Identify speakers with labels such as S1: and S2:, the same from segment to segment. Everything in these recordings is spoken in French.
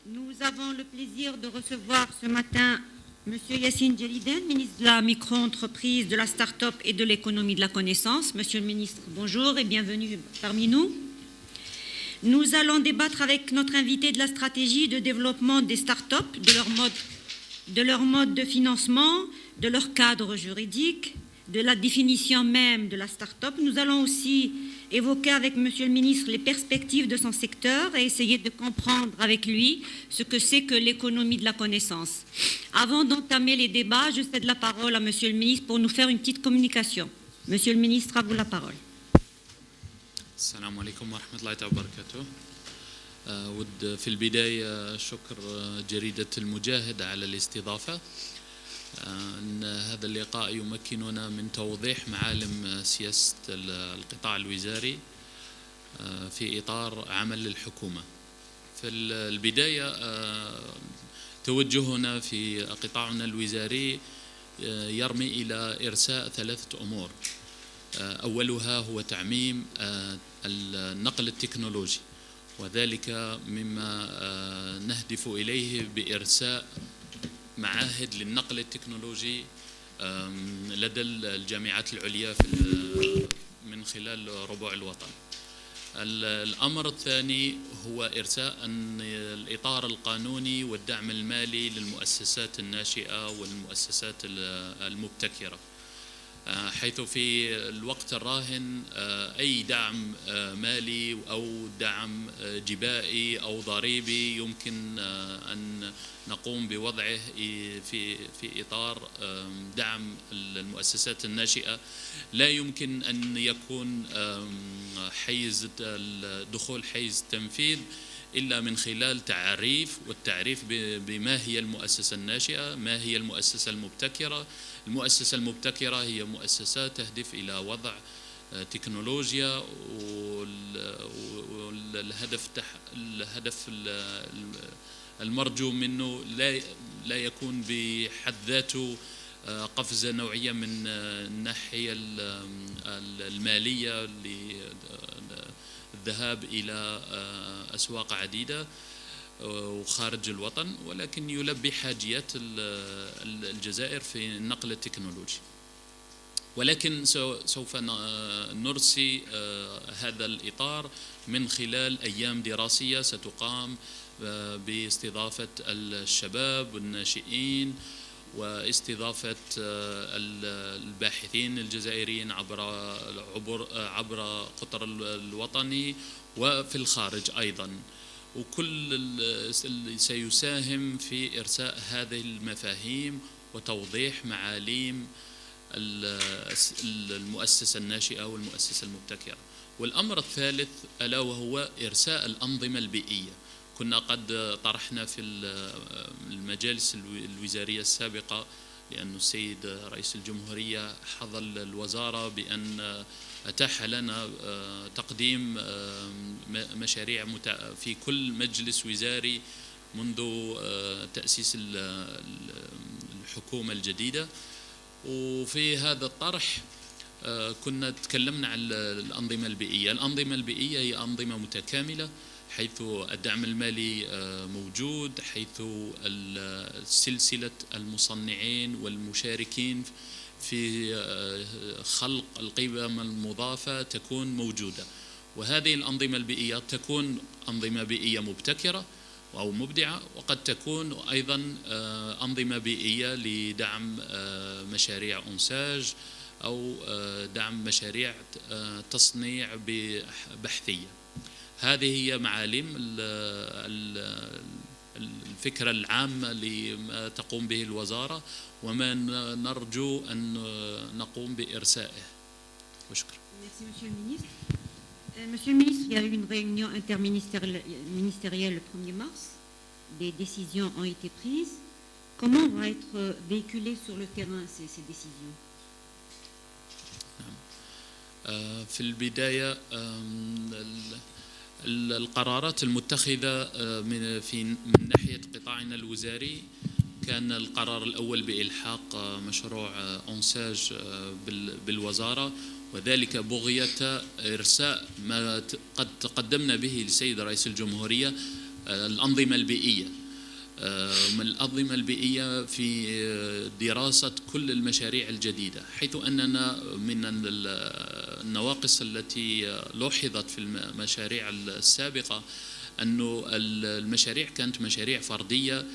S1: Nous avons le plaisir de recevoir ce matin M. Yassine Djeliden, ministre de la micro-entreprise, de la start-up et de l'économie de la connaissance. Monsieur le ministre, bonjour et bienvenue parmi nous. Nous allons débattre avec notre invité de la stratégie de développement des start-up, de leur mode de financement, de leur cadre juridique, de la définition même de la start-up. Nous allons aussi évoquer avec Monsieur le ministre les perspectives de son secteur et essayer de comprendre avec lui ce que c'est que l'économie de la connaissance. Avant d'entamer les débats, je cède la parole à Monsieur le ministre pour nous faire une petite communication. Monsieur le ministre, à vous la parole.
S2: السلام عليكم ورحمة الله تعالى وبركاته. ود في البداية شكر جريدة المجاهد على الاستضافة. أن هذا اللقاء يمكننا من توضيح معالم سياسة القطاع الوزاري في إطار عمل الحكومة. في البداية توجهنا في قطاعنا الوزاري يرمي إلى إرساء ثلاثة أمور. أولها هو تعميم النقل التكنولوجي، وذلك مما نهدف إليه بإرساء معاهد للنقل التكنولوجي لدى الجامعات العليا من خلال ربوع الوطن. الأمر الثاني هو إرساء الإطار القانوني والدعم المالي للمؤسسات الناشئة والمؤسسات المبتكرة، حيث في الوقت الراهن أي دعم مالي أو دعم جبائي أو ضريبي يمكن أن نقوم بوضعه في إطار دعم المؤسسات الناشئة. لا يمكن أن يكون حيز دخول حيز التنفيذ إلا من خلال والتعريف بما هي المؤسسة الناشئة، ما هي المؤسسة المبتكرة. المؤسسة المبتكرة هي مؤسسات تهدف إلى وضع تكنولوجيا، والهدف المرجو منه لا يكون بحد ذاته قفزة نوعية من الناحية المالية للذهاب إلى أسواق عديدة وخارج الوطن، ولكن يلبي حاجيات الجزائر في النقل التكنولوجي. ولكن سوف نرسي هذا الإطار من خلال أيام دراسية ستقام باستضافة الشباب والناشئين واستضافة الباحثين الجزائريين عبر قطر الوطني وفي الخارج أيضا، وكل سيساهم في إرساء هذه المفاهيم وتوضيح معالم المؤسسة الناشئة والمؤسسة المبتكرة. والأمر الثالث ألا وهو إرساء الأنظمة البيئية. كنا قد طرحنا في المجالس الوزارية السابقة، لأن السيد رئيس الجمهورية حظى الوزارة بأن أتاح لنا تقديم مشاريع في كل مجلس وزاري منذ تأسيس الحكومة الجديدة. وفي هذا الطرح كنا تكلمنا عن الأنظمة البيئية. الأنظمة البيئية هي أنظمة متكاملة، حيث الدعم المالي موجود، حيث سلسلة المصنعين والمشاركين في خلق القيمة المضافة تكون موجودة. وهذه الأنظمة البيئية تكون أنظمة بيئية مبتكرة أو مبدعة، وقد تكون أيضا أنظمة بيئية لدعم مشاريع أنساج أو دعم مشاريع تصنيع بحثية. هذه هي معالم الفكرة العامة لما تقوم به الوزارة وما نرجو أن نقوم بإرسائه. وشكرا.
S1: Merci, Monsieur le ministre. Monsieur le ministre, il y a eu une réunion interministérielle le 1er mars. Des décisions ont été prises. Comment vont être véhiculées sur le terrain ces décisions?
S2: في البداية القرارات المتخذة من ناحية قطاعنا الوزاري كان القرار الأول بإلحاق مشروع أنساج بالوزارة، وذلك بغية إرساء ما قد تقدمنا به للسيد رئيس الجمهورية الأنظمة البيئية. من الأنظمة البيئية في دراسة كل المشاريع الجديدة، حيث أننا من النواقص التي لوحظت في المشاريع السابقة أن المشاريع كانت مشاريع فردية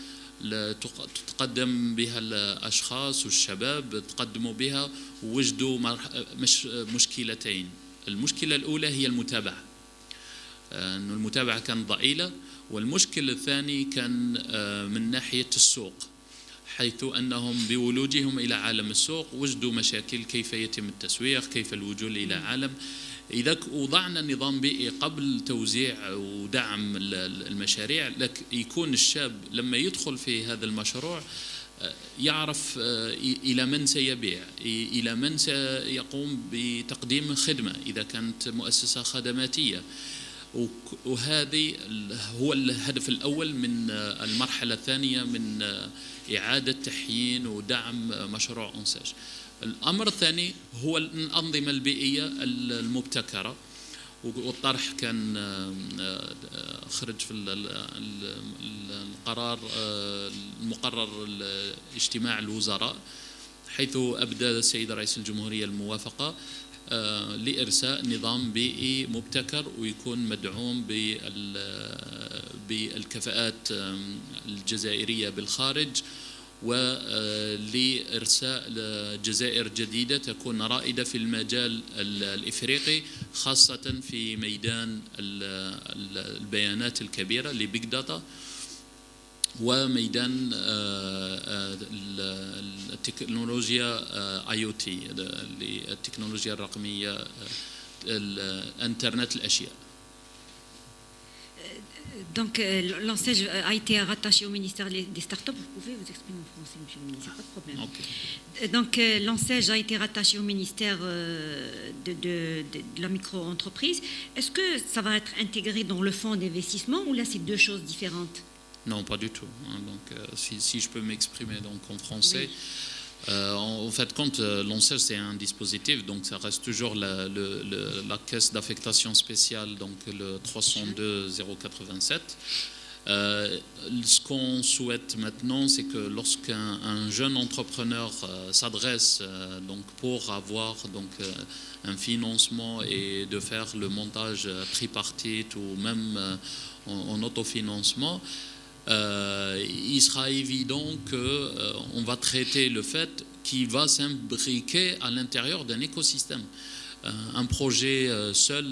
S2: تقدم بها الأشخاص والشباب، تقدموا بها ووجدوا مشكلتين. المشكلة الأولى هي المتابعة، أن المتابعة كانت ضئيلة، والمشكل الثاني كان من ناحية السوق، حيث أنهم بولوجهم إلى عالم السوق وجدوا مشاكل كيف يتم التسويق، كيف الوصول إلى عالم. إذا وضعنا نظام بيئي قبل توزيع ودعم المشاريع، لك يكون الشاب لما يدخل في هذا المشروع يعرف إلى من سيبيع، إلى من سيقوم بتقديم خدمة إذا كانت مؤسسة خدماتية. وهذه هو الهدف الأول من المرحلة الثانية من إعادة تحيين ودعم مشروع أنساج. الأمر الثاني هو الأنظمة البيئية المبتكرة، والطرح كان خرج في القرار المقرر اجتماع الوزراء، حيث أبدى السيد رئيس الجمهورية الموافقة لإرساء نظام بيئي مبتكر ويكون مدعوم بالكفاءات الجزائرية بالخارج، ولإرساء جزائر جديدة تكون رائدة في المجال الإفريقي، خاصة في ميدان البيانات الكبيرة لبيج داتا، وميدان التكنولوجيا IoT التكنولوجيا الرقمية، الانترنت الأشياء.
S1: Donc l'ANSEJ a été rattaché au ministère des Startups. Vous pouvez vous exprimer en français, monsieur le ministre, pas de problème. Okay. Donc l'ANSEJ a été rattaché au ministère de la micro-entreprise. Est-ce que ça va être intégré dans le fonds d'investissement ou là c'est deux choses différentes?
S2: Non, pas du tout. Donc si je peux m'exprimer donc en français. Oui. En fait, quand l'ANSEJ c'est un dispositif, donc ça reste toujours la caisse d'affectation spéciale, donc le 302-087. Ce qu'on souhaite maintenant, c'est que lorsqu'un jeune entrepreneur s'adresse donc pour avoir donc un financement et de faire le montage tripartite ou même en autofinancement, il sera évident qu'on va traiter le fait qu'il va s'imbriquer à l'intérieur d'un écosystème. Un projet seul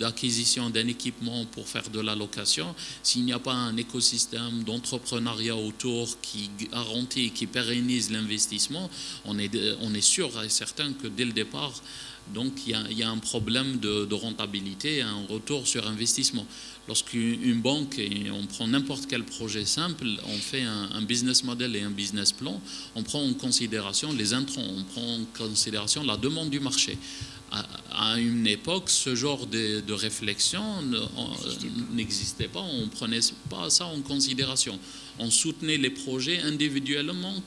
S2: d'acquisition d'un équipement pour faire de la location, s'il n'y a pas un écosystème d'entrepreneuriat autour qui garantit, qui pérennise l'investissement, on est sûr et certain que dès le départ, donc il y a un problème de rentabilité, un retour sur investissement. Lorsqu'une banque, et on prend n'importe quel projet simple, on fait un business model et un business plan, on prend en considération les intrants, on prend en considération la demande du marché. À une époque, ce genre de réflexion n'existait pas, on ne prenait pas ça en considération. On soutenait les projets individuellement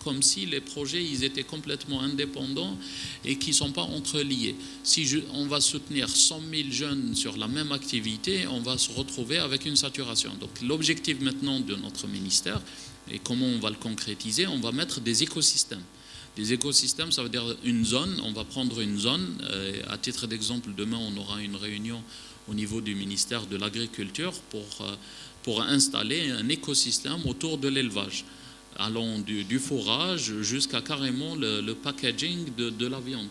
S2: comme si les projets ils étaient complètement indépendants et qui ne sont pas entreliés. Si on va soutenir 100 000 jeunes sur la même activité, on va se retrouver avec une saturation. Donc l'objectif maintenant de notre ministère, et comment on va le concrétiser, on va mettre des écosystèmes. Des écosystèmes, ça veut dire une zone, on va prendre une zone. À titre d'exemple, demain, on aura une réunion au niveau du ministère de l'Agriculture pour installer un écosystème autour de l'élevage, allant du fourrage jusqu'à carrément le packaging de la viande.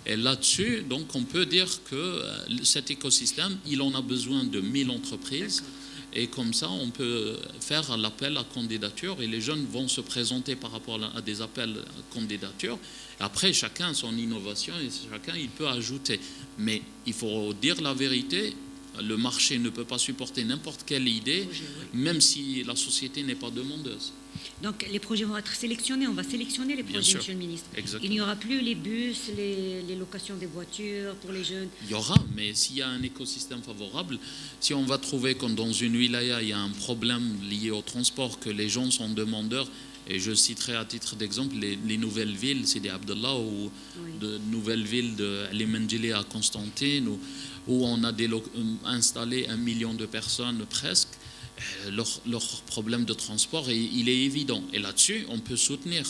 S2: Et là-dessus, donc, on peut dire que cet écosystème, il en a besoin de 1000 entreprises. Et comme ça, on peut faire l'appel à candidature et les jeunes vont se présenter par rapport à des appels à candidature. Après, chacun son innovation et chacun il peut ajouter. Mais il faut dire la vérité, le marché ne peut pas supporter n'importe quelle idée, même si la société n'est pas demandeuse.
S1: Donc les projets vont être sélectionnés, on va sélectionner les projets, monsieur le ministre.
S2: Exactement.
S1: Il n'y aura plus les bus, les locations des voitures pour les jeunes.
S2: Il y aura, mais s'il y a un écosystème favorable, si on va trouver que dans une wilaya, il y a un problème lié au transport, que les gens sont demandeurs, Et je citerai à titre d'exemple les nouvelles villes, Sidi Abdallah, ou de nouvelles villes de Ali Menjili à Constantine, où on a installé 1 million de personnes presque. Leur problème de transport, il est évident. Et là-dessus, on peut soutenir.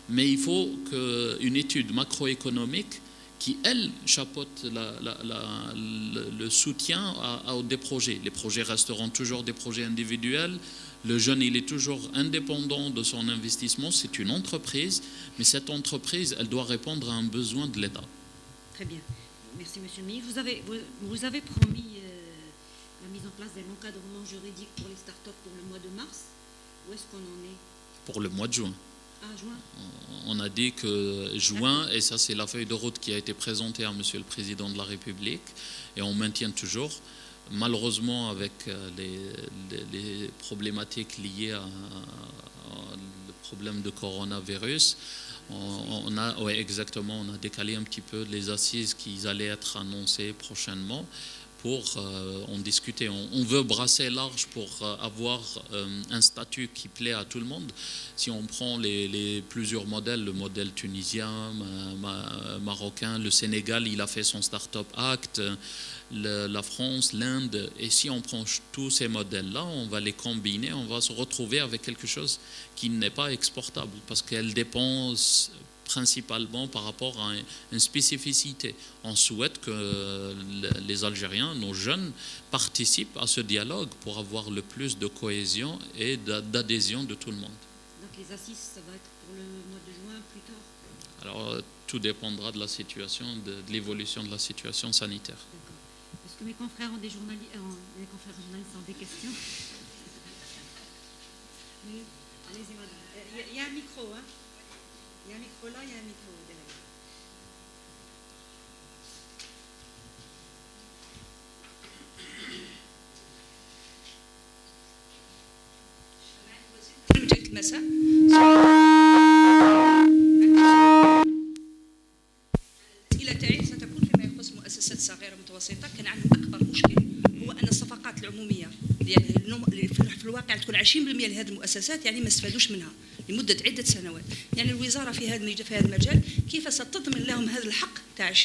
S2: Mais il faut qu'une étude macroéconomique qui, elle, chapeaute le soutien à des projets. Les projets resteront toujours des projets individuels. Le jeune, il est toujours indépendant de son investissement. C'est une entreprise, mais cette entreprise, elle doit répondre à un besoin de l'État.
S1: Très bien. Merci, Monsieur le ministre. Vous avez promis la mise en place d'un encadrement juridique pour les startups pour le mois de mars. Où est-ce qu'on en est?
S2: Pour le mois de juin.
S1: Ah, juin.
S2: On a dit que juin, et ça c'est la feuille de route qui a été présentée à Monsieur le Président de la République, et on maintient toujours. Malheureusement, avec les problématiques liées au problème de coronavirus, on a décalé un petit peu les assises qui allaient être annoncées prochainement pour en discuter. On veut brasser large pour avoir un statut qui plaît à tout le monde. Si on prend les plusieurs modèles, le modèle tunisien, marocain, le Sénégal, il a fait son Startup Act, la France, l'Inde, et si on prend tous ces modèles-là, on va les combiner, on va se retrouver avec quelque chose qui n'est pas exportable, parce qu'elle dépense principalement par rapport à une spécificité. On souhaite que les Algériens, nos jeunes, participent à ce dialogue pour avoir le plus de cohésion et d'adhésion de tout le monde.
S1: Donc les assises, ça va être pour le mois de juin plus tard?
S2: Alors tout dépendra de la situation, de l'évolution de la situation sanitaire.
S1: D'accord. Est-ce que mes confrères ont des journalistes, ont des questions? Oui. Allez-y, madame. Il y a un micro, hein? Il y a un micro là, il y a un micro derrière.
S3: المساء الى تاعي ستكون فيما يخص المؤسسات الصغيره والمتوسطه. كان عندهم اكبر مشكل هو ان الصفقات العموميه يعني في الواقع تكون 20% لهذه المؤسسات يعني ما استفادوش منها لمده عده سنوات. يعني الوزاره في هذا المجال كيف ستضمن لهم هذا الحق تاع 20%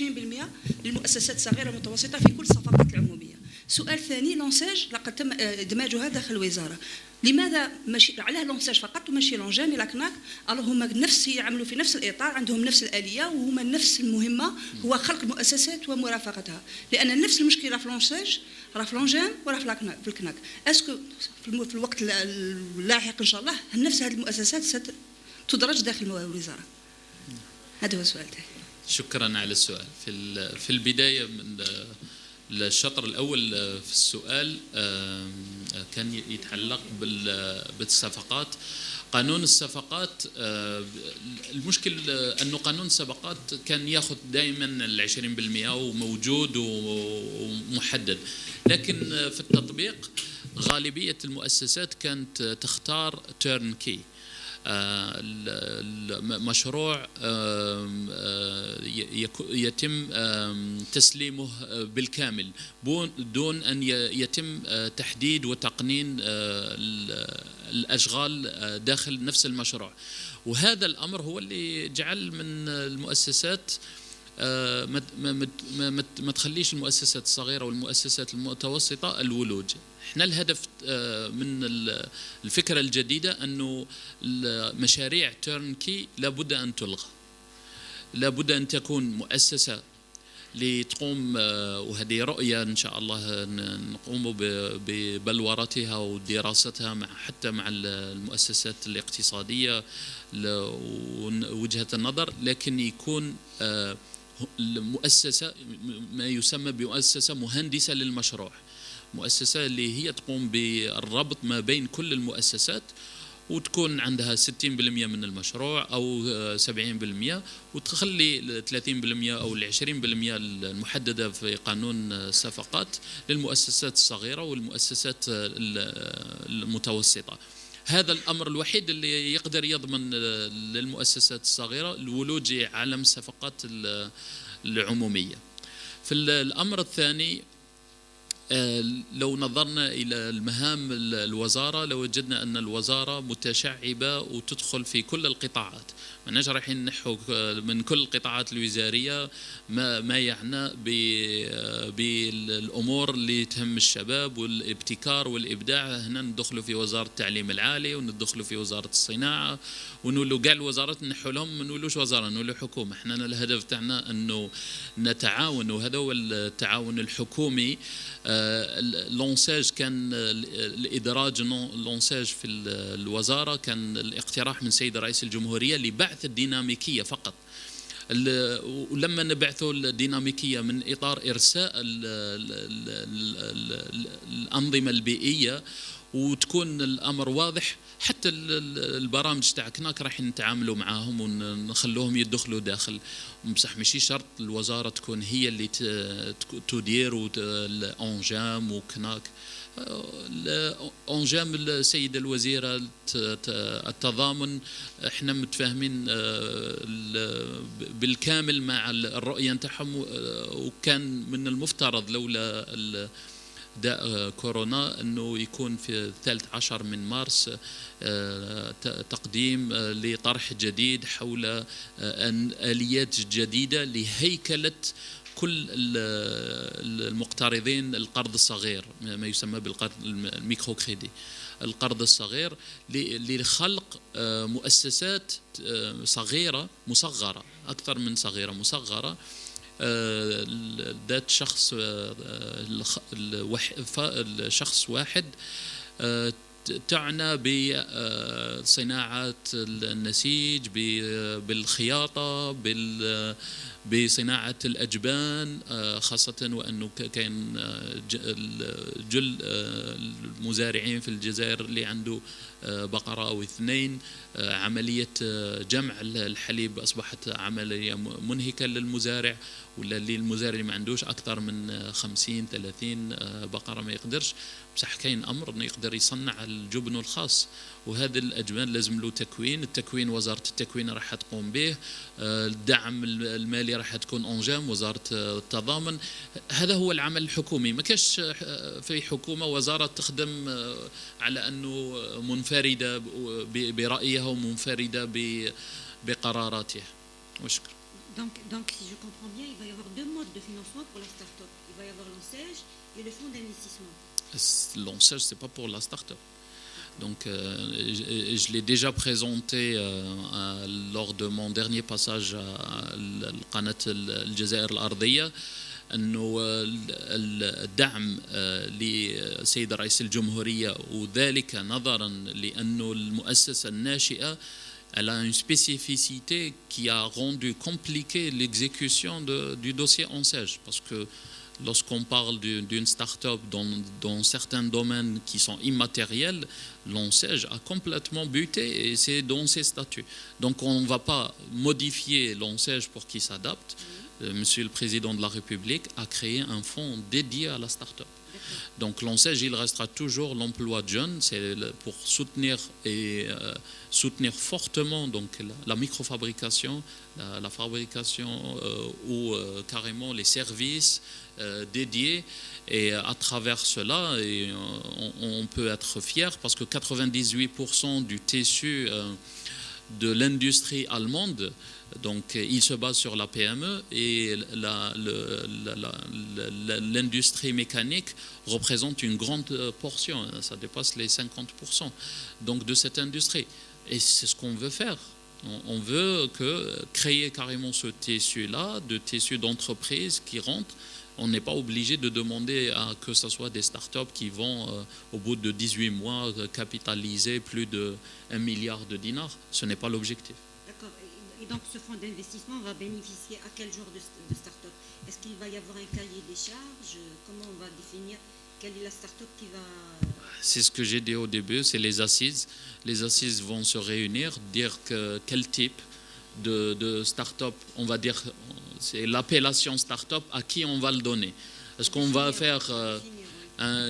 S3: للمؤسسات الصغيره والمتوسطه في كل الصفقات العموميه. سؤال ثاني، لونساج لقد تم ادماجها داخل الوزاره. لماذا ماشي علاه لونساج فقط وماشي لونجان لاكناك؟ هما نفس يعملوا في نفس الاطار، عندهم نفس الاليه وهما نفس المهمه، هو خلق المؤسسات ومرافقتها. لان نفس المشكله في لونساج راه في لونجان وراه في الكناك. اسكو في الوقت اللاحق ان شاء الله نفس هذه المؤسسات ستدرج داخل الوزاره؟ هذا هو السؤال تاعي.
S2: شكرا على السؤال. في البدايه من الشطر الأول في السؤال كان يتعلق بالصفقات. قانون الصفقات، المشكل أنه قانون الصفقات كان يأخذ دائما 20% وموجود ومحدد، لكن في التطبيق غالبية المؤسسات كانت تختار تيرن كي، مشروع يتم تسليمه بالكامل دون أن يتم تحديد وتقنين الأشغال داخل نفس المشروع. وهذا الأمر هو اللي جعل من المؤسسات ما تخليش المؤسسات الصغيرة والمؤسسات المتوسطة الولوج. احنا الهدف من الفكرة الجديدة أنه مشاريع تيرنكي لابد أن تلغى، لابد أن تكون مؤسسة لتقوم، وهذه رؤية إن شاء الله نقوم ببلورتها ودراستها حتى مع المؤسسات الاقتصادية ووجهة النظر، لكن يكون المؤسسة ما يسمى بمؤسسة مهندسة للمشروع، مؤسسة اللي هي تقوم بالربط ما بين كل المؤسسات وتكون عندها 60% من المشروع أو 70%، وتخلي 30% أو 20% المحددة في قانون الصفقات للمؤسسات الصغيرة والمؤسسات المتوسطة. هذا الأمر الوحيد اللي يقدر يضمن للمؤسسات الصغيرة الولوج عالم الصفقات العمومية. في الأمر الثاني لو نظرنا إلى المهام الوزارة لوجدنا أن الوزارة متشعبة وتدخل في كل القطاعات. ماناش رايحين نحو من كل القطاعات الوزارية ما يعنى بالأمور اللي تهم الشباب والابتكار والإبداع. هنا ندخلوا في وزارة التعليم العالي وندخلوا في وزارة الصناعة ونقولوا كاع الوزارات نحو لهم، ما نقولوش وزارة نقولوا حكومة. احنا الهدف تاعنا أنه نتعاون، وهذا هو التعاون الحكومي. لونساج كان الإدراج لونساج في الوزارة كان الاقتراح من سيد رئيس الجمهورية لبعث الديناميكية فقط. ولما نبعثوا الديناميكية من إطار إرساء الأنظمة البيئية وتكون الأمر واضح، حتى البرامج تاع كناك راح نتعاملوا معاهم ونخلوهم يدخلوا داخل. بصح ماشي شرط الوزارة تكون هي اللي تدير الأنجام وكناك. أنجام السيدة الوزيرة التضامن احنا متفاهمين بالكامل مع الرؤية نتاعهم، وكان من المفترض لولا داء كورونا أنه يكون في 13 من مارس تقديم لطرح جديد حول آليات جديدة لهيكلة كل المقترضين القرض الصغير، ما يسمى بالقرض الميكرو كريدي، القرض الصغير، لخلق مؤسسات صغيرة مصغرة، أكثر من صغيرة مصغرة، ذات شخص واحد تعنى بصناعة النسيج، بالخياطة، بصناعة الأجبان، خاصة وأنه كان جل المزارعين في الجزائر اللي عنده بقرة أو اثنين، عملية جمع الحليب أصبحت عملية منهكة للمزارع، ولا اللي المزارع ما عندوش أكثر من 50-30 بقرة ما يقدرش. بصح كاين أمر أنه يقدر يصنع الجبن الخاص، وهذا الأجبان لازم له تكوين. التكوين وزارة التكوين راح تقوم به، الدعم المالي راح تكون أنجام وزارة التضامن. هذا هو العمل الحكومي. ما كاش في حكومة وزارة تخدم على أنه منفردة برأيها ومنفردة بقراراتها. وشكرا.
S1: Donc, si je comprends bien, il va y avoir deux modes de financement pour la start-up. Il va y avoir l'ONSEJ et le fonds d'investissement.
S2: L'ONSEJ, c'est pas pour la start-up. Donc, je l'ai déjà présenté lors de mon dernier passage à القناة الجزائر الأرضية، أنه الدعم لسيد رئيس الجمهورية، وذلك نظرا لأنه المؤسسة الناشئة elle a une spécificité qui a rendu compliqué l'exécution du dossier ONSEJ, parce que lorsqu'on parle d'une start-up dans certains domaines qui sont immatériels, l'ONSEJ a complètement buté et c'est dans ses statuts. Donc on ne va pas modifier l'ONSEJ pour qu'il s'adapte. Monsieur le Président de la République a créé un fonds dédié à la start-up. Donc l'ONSEJ, il restera toujours l'emploi de jeunes, c'est pour soutenir et soutenir fortement donc la microfabrication, la fabrication ou carrément les services dédiés. Et à travers cela, on peut être fier parce que 98% du tissu de l'industrie allemande, donc il se base sur la PME, et l'industrie mécanique représente une grande portion, ça dépasse les 50% donc de cette industrie. Et c'est ce qu'on veut faire. On veut créer carrément ce tissu-là, de tissu d'entreprise qui rentre. On n'est pas obligé de demander à que ce soit des startups qui vont, au bout de 18 mois, capitaliser plus de 1 milliard de dinars. Ce n'est pas l'objectif.
S1: D'accord. Et donc, ce fonds d'investissement va bénéficier à quel genre de start-up? Est-ce qu'il va y avoir un cahier des charges? Comment on va définir quelle est la start-up qui va...
S2: C'est ce que j'ai dit au début, c'est les assises. Les assises vont se réunir, dire quel type de start-up, on va dire... C'est l'appellation start-up, à qui on va le donner. Est-ce qu'on va faire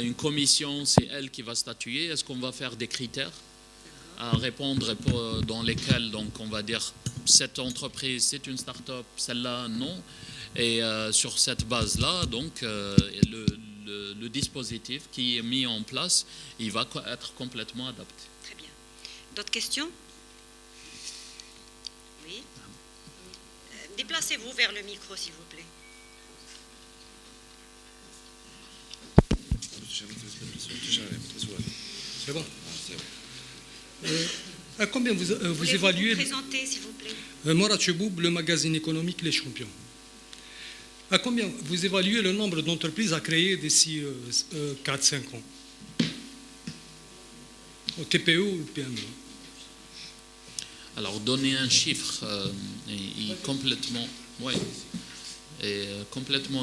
S2: une commission, c'est elle qui va statuer? Est-ce qu'on va faire des critères à répondre dans lesquels donc, on va dire cette entreprise c'est une start-up, celle-là non. Et sur cette base-là, donc le le dispositif qui est mis en place, il va être complètement adapté.
S1: Très bien. D'autres questions? Oui. Déplacez-vous vers le micro, s'il vous plaît.
S4: C'est bon. À combien vous
S1: Voulez-vous
S4: évaluez...
S1: vous présenter, s'il vous plaît?
S4: Mourad Cheboub, le magazine économique Les Champions. À combien vous évaluez le nombre d'entreprises à créer d'ici 4-5 ans? Au TPE ou au PME?
S2: Alors, donner un chiffre est complètement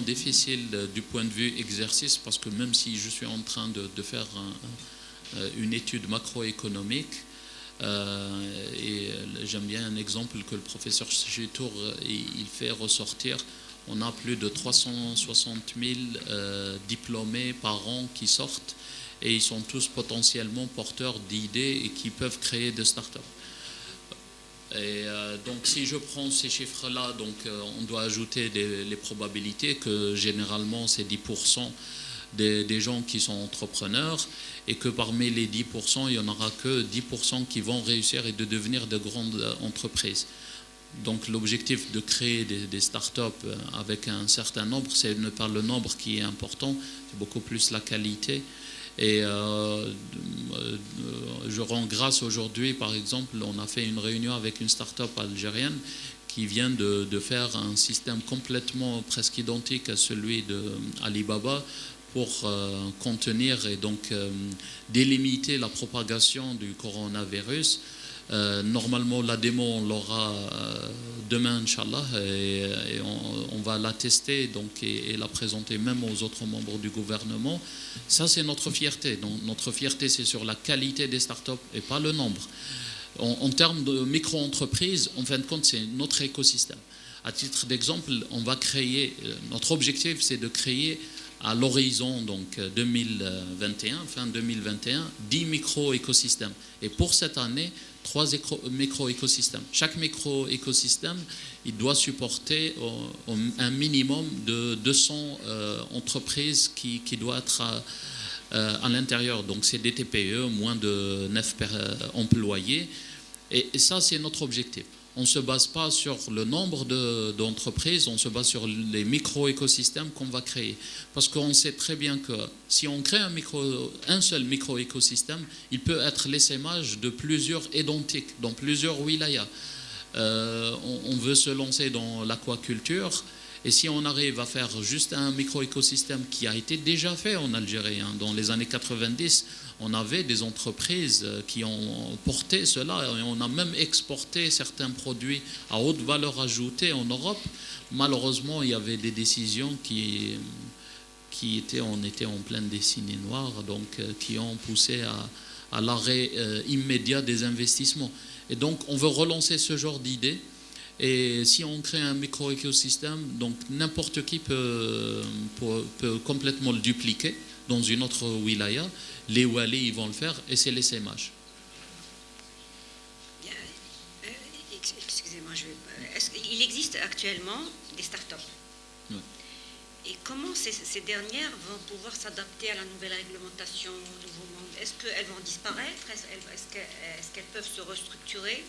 S2: difficile du point de vue exercice, parce que même si je suis en train de faire une étude macroéconomique, et j'aime bien un exemple que le professeur Chetour il fait ressortir. On a plus de 360 000 diplômés par an qui sortent, et ils sont tous potentiellement porteurs d'idées et qui peuvent créer des startups. Et donc si je prends ces chiffres-là, donc on doit ajouter les probabilités que généralement c'est 10% des gens qui sont entrepreneurs, et que parmi les 10%, il n'y en aura que 10% qui vont réussir et de devenir de grandes entreprises. Donc l'objectif de créer des startups avec un certain nombre, c'est pas le nombre qui est important, c'est beaucoup plus la qualité. Et je rends grâce aujourd'hui, par exemple, on a fait une réunion avec une start-up algérienne qui vient de faire un système complètement presque identique à celui d'Alibaba pour contenir et donc délimiter la propagation du coronavirus. Normalement, la démo, on l'aura demain, Inch'Allah, et on va la tester donc, et la présenter même aux autres membres du gouvernement. Ça, c'est notre fierté. Donc, notre fierté, c'est sur la qualité des startups et pas le nombre. En termes de micro-entreprises, en fin de compte, c'est notre écosystème. À titre d'exemple, on va créer, notre objectif, c'est de créer à l'horizon donc 2021, fin 2021, 10 micro-écosystèmes. Et pour cette année, 3 micro-écosystèmes. Chaque micro-écosystème, il doit supporter un minimum de 200 entreprises qui doivent être à l'intérieur. Donc c'est des TPE, moins de 9 employés. Et ça, c'est notre objectif. On ne se base pas sur le nombre d'entreprises, on se base sur les micro-écosystèmes qu'on va créer. Parce qu'on sait très bien que si on crée un seul micro-écosystème, il peut être l'essaimage de plusieurs identiques, dans plusieurs wilayas. On veut se lancer dans l'aquaculture, et si on arrive à faire juste un micro-écosystème qui a été déjà fait en Algérie, dans les années 90, on avait des entreprises qui ont porté cela, et on a même exporté certains produits à haute valeur ajoutée en Europe. Malheureusement, il y avait des décisions on était en pleine décennie noire, donc qui ont poussé à l'arrêt immédiat des investissements. Et donc, on veut relancer ce genre d'idées. Et si on crée un micro-écosystème, donc n'importe qui peut complètement le dupliquer dans une autre wilaya. Les Wali, ils vont le faire, et c'est l'essaimage.
S1: Excusez-moi, il existe actuellement des startups.
S2: Oui.
S1: Et comment ces dernières vont pouvoir s'adapter à la nouvelle réglementation, au nouveau monde? Est-ce qu'elles vont disparaître? Est-ce qu'elles peuvent se restructurer?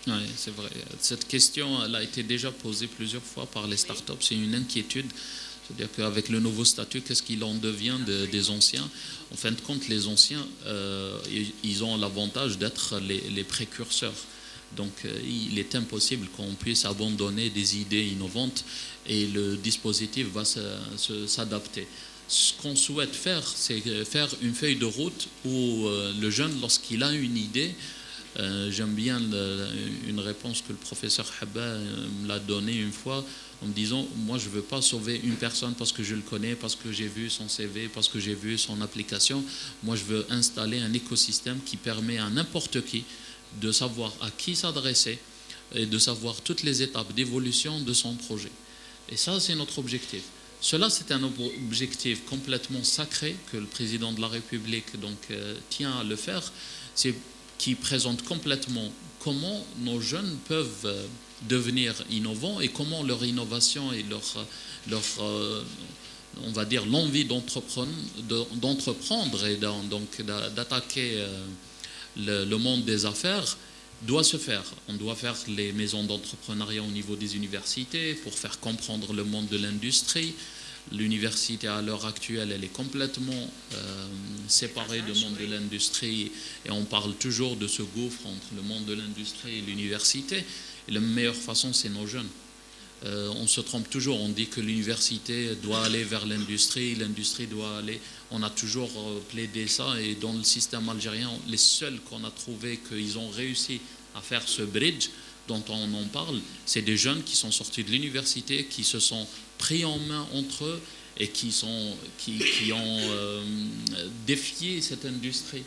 S2: Oui, c'est vrai. Cette question, elle a été déjà posée plusieurs fois par les startups. C'est une inquiétude. C'est-à-dire qu'avec le nouveau statut, qu'est-ce qu'il en devient des anciens? En fin de compte, les anciens, ils ont l'avantage d'être les précurseurs. Donc, il est impossible qu'on puisse abandonner des idées innovantes, et le dispositif va s'adapter. Ce qu'on souhaite faire, c'est faire une feuille de route où le jeune, lorsqu'il a une idée, j'aime bien une réponse que le professeur Habba me l'a donnée une fois, en me disant, moi je ne veux pas sauver une personne parce que je le connais, parce que j'ai vu son CV, parce que j'ai vu son application. Moi je veux installer un écosystème qui permet à n'importe qui de savoir à qui s'adresser et de savoir toutes les étapes d'évolution de son projet. Et ça, c'est notre objectif. Cela, c'est un objectif complètement sacré que le président de la République tient à le faire. C'est qui présente complètement comment nos jeunes peuvent devenir innovants, et comment leur innovation et on va dire, l'envie d'entreprendre et donc d'attaquer le monde des affaires doit se faire. On doit faire les maisons d'entrepreneuriat au niveau des universités pour faire comprendre le monde de l'industrie. L'université, à l'heure actuelle, elle est complètement séparée du monde de l'industrie et on parle toujours de ce gouffre entre le monde de l'industrie et l'université. Et la meilleure façon, c'est nos jeunes. On se trompe toujours, on dit que l'université doit aller vers l'industrie doit aller... On a toujours plaidé ça et dans le système algérien, les seuls qu'on a trouvé qu'ils ont réussi à faire ce bridge dont on en parle, c'est des jeunes qui sont sortis de l'université, qui se sont pris en main entre eux et qui ont défié cette industrie.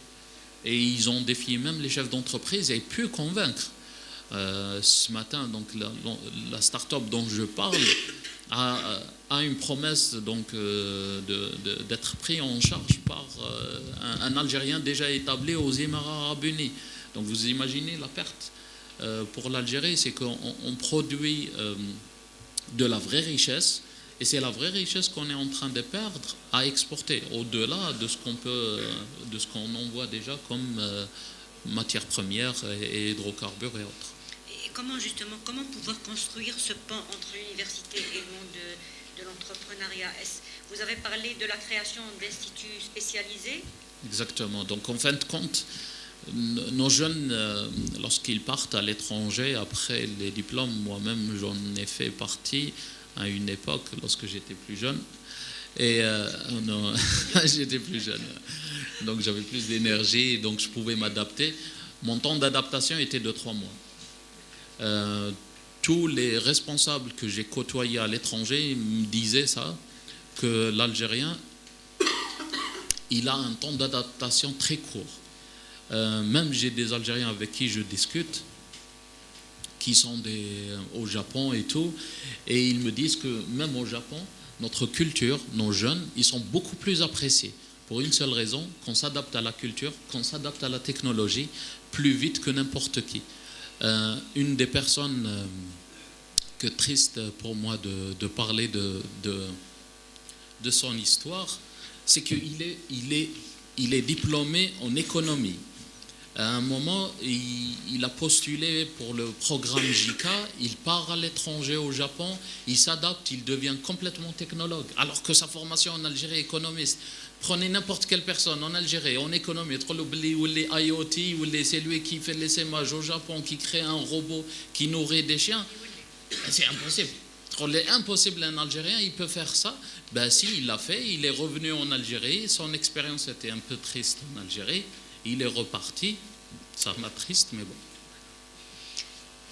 S2: Et ils ont défié même les chefs d'entreprise et pu convaincre. Ce matin, donc la start-up dont je parle a une promesse donc d'être pris en charge par un Algérien déjà établi aux Émirats arabes unis. Donc vous imaginez la perte pour l'Algérie, c'est qu'on produit de la vraie richesse et c'est la vraie richesse qu'on est en train de perdre à exporter au-delà de ce qu'on envoie déjà comme matières premières et hydrocarbures et autres.
S1: Comment pouvoir construire ce pont entre l'université et le monde de l'entrepreneuriat? Vous avez parlé de la création d'instituts spécialisés.
S2: Exactement. Donc en fin de compte, nos jeunes, lorsqu'ils partent à l'étranger, après les diplômes, moi-même j'en ai fait partie à une époque lorsque j'étais plus jeune. Et non, j'étais plus jeune. Donc j'avais plus d'énergie, donc je pouvais m'adapter. Mon temps d'adaptation était de 3 mois. Tous les responsables que j'ai côtoyés à l'étranger me disaient ça, que l'Algérien, il a un temps d'adaptation très court. Même j'ai des Algériens avec qui je discute, qui sont au Japon et tout, et ils me disent que même au Japon, notre culture, nos jeunes, ils sont beaucoup plus appréciés. Pour une seule raison, qu'on s'adapte à la culture, qu'on s'adapte à la technologie plus vite que n'importe qui. Une des personnes que triste pour moi de parler de son histoire, c'est qu'il est diplômé en économie. À un moment, il a postulé pour le programme JICA, il part à l'étranger au Japon, il s'adapte, il devient complètement technologue, alors que sa formation en Algérie est économiste. Prenez n'importe quelle personne en Algérie, en économie, ou les IoT, ou c'est lui qui fait l'essaimage au Japon, qui crée un robot qui nourrit des chiens. C'est impossible. C'est impossible, un Algérien, il peut faire ça. Ben si, il l'a fait, il est revenu en Algérie, son expérience était un peu triste en Algérie, il est reparti, ça m'attriste, mais bon.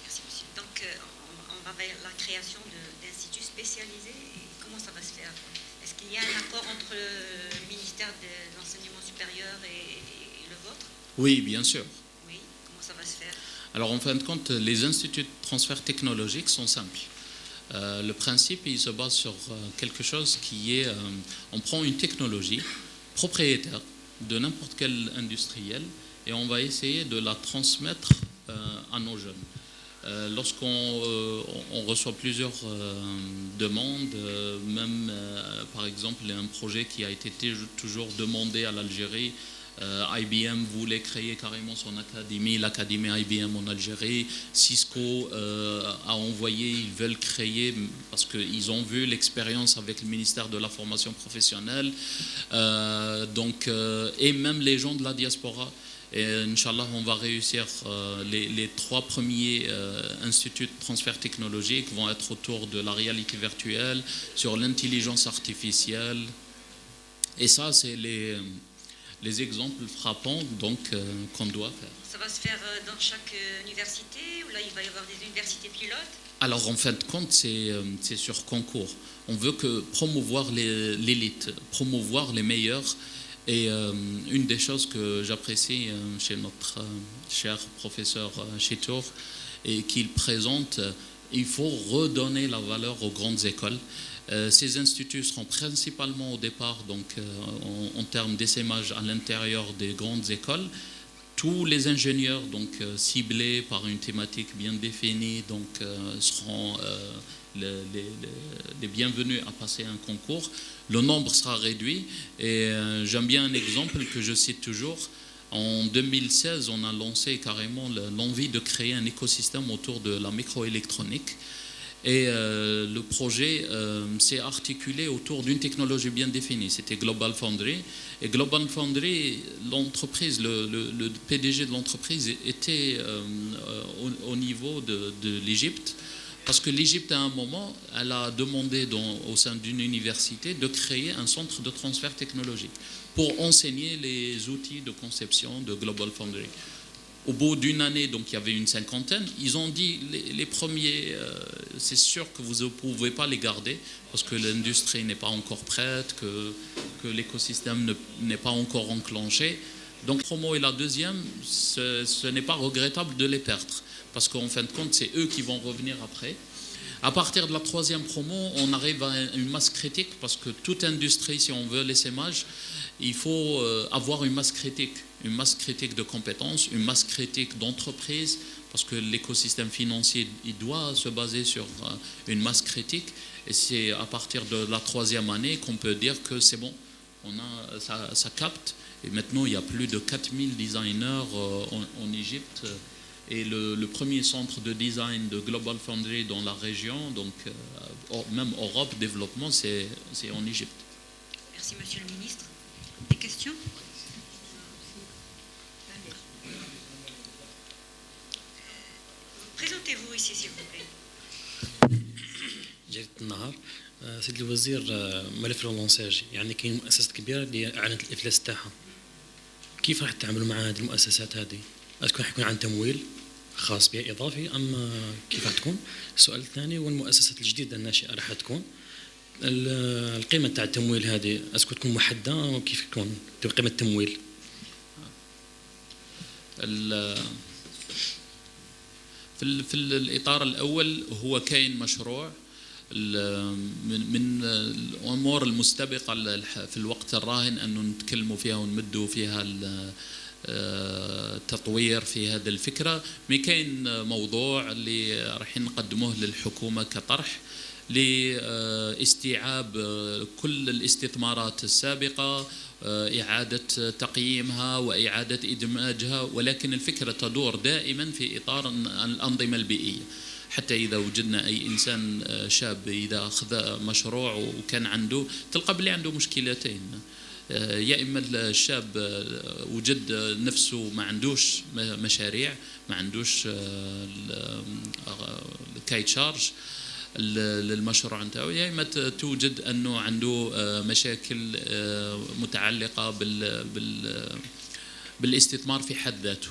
S1: Merci, monsieur. Donc, on va vers la création d'instituts spécialisés. Comment ça va se faire? Est-ce qu'il y a un accord entre le ministère de l'Enseignement supérieur et le vôtre?
S2: Oui, bien sûr.
S1: Oui, comment ça va se faire?
S2: Alors, en fin de compte, les instituts de transfert technologique sont simples. Le principe, il se base sur quelque chose qui est... on prend une technologie propriétaire de n'importe quel industriel et on va essayer de la transmettre à nos jeunes. Lorsqu'on reçoit plusieurs demandes, même par exemple un projet qui a été toujours demandé à l'Algérie, IBM voulait créer carrément son académie, l'académie IBM en Algérie. Cisco a envoyé, ils veulent créer, parce qu'ils ont vu l'expérience avec le ministère de la formation professionnelle, et même les gens de la diaspora. Et Inch'Allah, on va réussir. Les 3 premiers instituts de transfert technologique vont être autour de la réalité virtuelle, sur l'intelligence artificielle. Et ça, c'est les exemples frappants qu'on doit faire.
S1: Ça va se faire dans chaque université ou là il va y avoir des universités pilotes?
S2: Alors en fin de compte, c'est sur concours. On veut promouvoir l'élite, promouvoir les meilleurs. Et une des choses que j'apprécie chez notre cher professeur Chitour et qu'il présente, il faut redonner la valeur aux grandes écoles. Ces instituts seront principalement au départ en termes d'essaimage à l'intérieur des grandes écoles. tous les ingénieurs donc ciblés par une thématique bien définie donc seront les bienvenus à passer un concours. Le nombre sera réduit et j'aime bien un exemple que je cite toujours. En 2016, on a lancé carrément l'envie de créer un écosystème autour de la microélectronique. Et le projet s'est articulé autour d'une technologie bien définie. C'était Global Foundry. Et Global Foundry, l'entreprise, le PDG de l'entreprise était au niveau de l'Égypte. Parce que l'Égypte, à un moment, elle a demandé au sein d'une université de créer un centre de transfert technologique pour enseigner les outils de conception de Global Foundry. Au bout d'une année, donc il y avait une cinquantaine, ils ont dit les premiers, c'est sûr que vous ne pouvez pas les garder parce que l'industrie n'est pas encore prête, que l'écosystème n'est pas encore enclenché. Donc promo est la deuxième, ce n'est pas regrettable de les perdre parce qu'en fin de compte, c'est eux qui vont revenir après. À partir de la troisième promo, on arrive à une masse critique parce que toute industrie, si on veut l'essaimage, il faut avoir une masse critique de compétences, une masse critique d'entreprise, parce que l'écosystème financier, il doit se baser sur une masse critique. Et c'est à partir de la troisième année qu'on peut dire que c'est bon, ça capte. Et maintenant, il y a plus de 4000 designers en Égypte. Et le premier centre de design de Global Foundry dans la région, donc même Europe développement, c'est en Égypte.
S1: Merci, Monsieur le Ministre. Des questions? Présentez-vous ici, s'il vous plaît.
S5: جريدة النهار. سيد الوزير، ملف اللانساج يعني كاين مؤسسات كبيرة اللي أعلنت الإفلاس تاعها. كيف راح تتعاملوا مع هذه المؤسسات هذه؟ أتكون حيكون عن تمويل خاص بها إضافي أم كيف راح تكون؟ السؤال الثاني هو المؤسسات الجديدة الناشئة راح تكون القيمة تاع التمويل هذه أسكو تكون محددة وكيف تكون قيمة التمويل؟
S2: في الإطار الأول هو كاين مشروع من الأمور المستبقة في الوقت الراهن أنه نتكلموا فيها ونمدوا فيها التطوير في هذه الفكرة. مي كاين موضوع اللي راح نقدموه للحكومة كطرح لاستيعاب كل الاستثمارات السابقة، إعادة تقييمها وإعادة إدماجها، ولكن الفكرة تدور دائما في إطار الأنظمة البيئية. حتى إذا وجدنا أي إنسان شاب إذا أخذ مشروع وكان عنده تلقى بلي عنده مشكلتين، يا إما الشاب وجد نفسه ما عندوش مشاريع، ما عندوش كاي تشارج للمشروع نتاعو، يا إما توجد أنه عنده مشاكل متعلقة بالاستثمار في حد ذاته.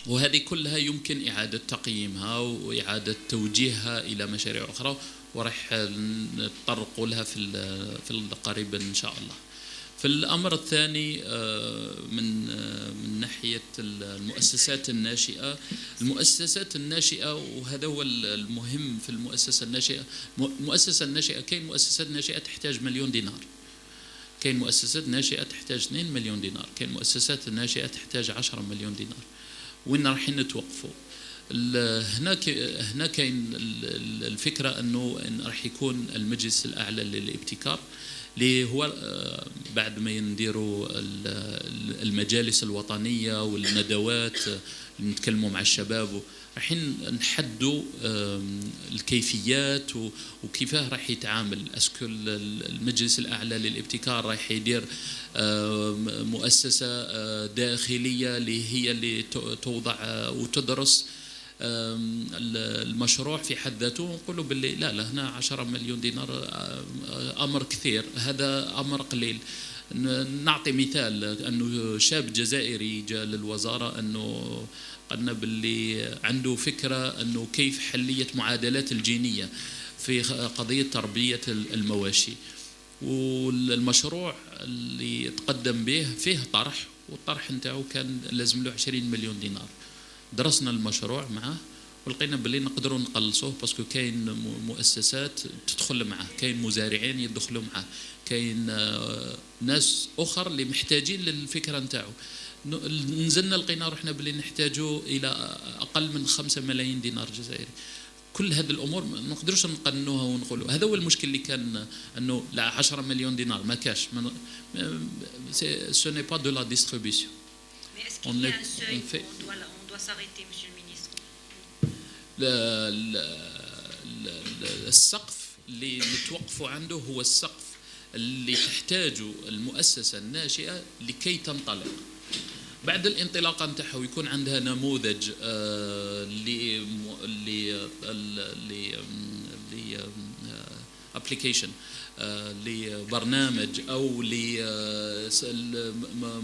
S2: وهذه كلها يمكن إعادة تقييمها وإعادة توجيهها إلى مشاريع أخرى، وراح نتطرق لها في القريب إن شاء الله. في الأمر الثاني من ناحية المؤسسات الناشئة، وهذا هو المهم في المؤسسة الناشئة. كاين مؤسسات ناشئة تحتاج $1,000,000 دينار، كاين مؤسسات ناشئة تحتاج $2,000,000 دينار، كاين مؤسسات ناشئة تحتاج $10,000,000 دينار. وين راح نتوقفوا؟ هنا كاين الفكرة أنه راح يكون المجلس الأعلى للابتكار اللي هو بعد ما ينديروا المجالس الوطنية والندوات نتكلموا مع الشباب، راح نحدوا الكيفيات وكيفاه راح يتعامل. اسكو المجلس الأعلى للابتكار راح يدير مؤسسة داخلية اللي توضع وتدرس المشروع في حد ذاته، ونقولوا باللي لا هنا $10,000,000 دينار أمر كثير، هذا أمر قليل. نعطي مثال أنه شاب جزائري جاء للوزارة أنه قلنا باللي عنده فكرة أنه كيف حلية معادلات الجينية في قضية تربية المواشي، والمشروع اللي تقدم به فيه طرح، والطرح نتاعو كان لازم له $20,000,000 دينار. درسنا المشروع معه ولقينا باللي نقدروا نقلصوه، باسكو كاين مؤسسات تدخل معه، كاين مزارعين يدخلوا معه، كاين ناس اخر اللي محتاجين للفكره نتاعو. نزلنا لقينا روحنا باللي نحتاجوا الى اقل من 5 ملايين دينار جزائري. كل هذه الامور ما نقدروش نقنوها ونقولوا. هذا هو المشكل اللي كان، انه لا 10 مليون دينار ما كاش. سو ني با دو لا ديستريبيسيون.
S1: Mais est-ce qu'il y a un seuil où on doit s'arrêter, Monsieur le Ministre?
S2: السقف اللي نتوقفوا عنده هو السقف اللي تحتاجه المؤسسة الناشئة لكي تنطلق. بعد الانطلاقة نتاعها ويكون عندها نموذج ابليكيشن لبرنامج او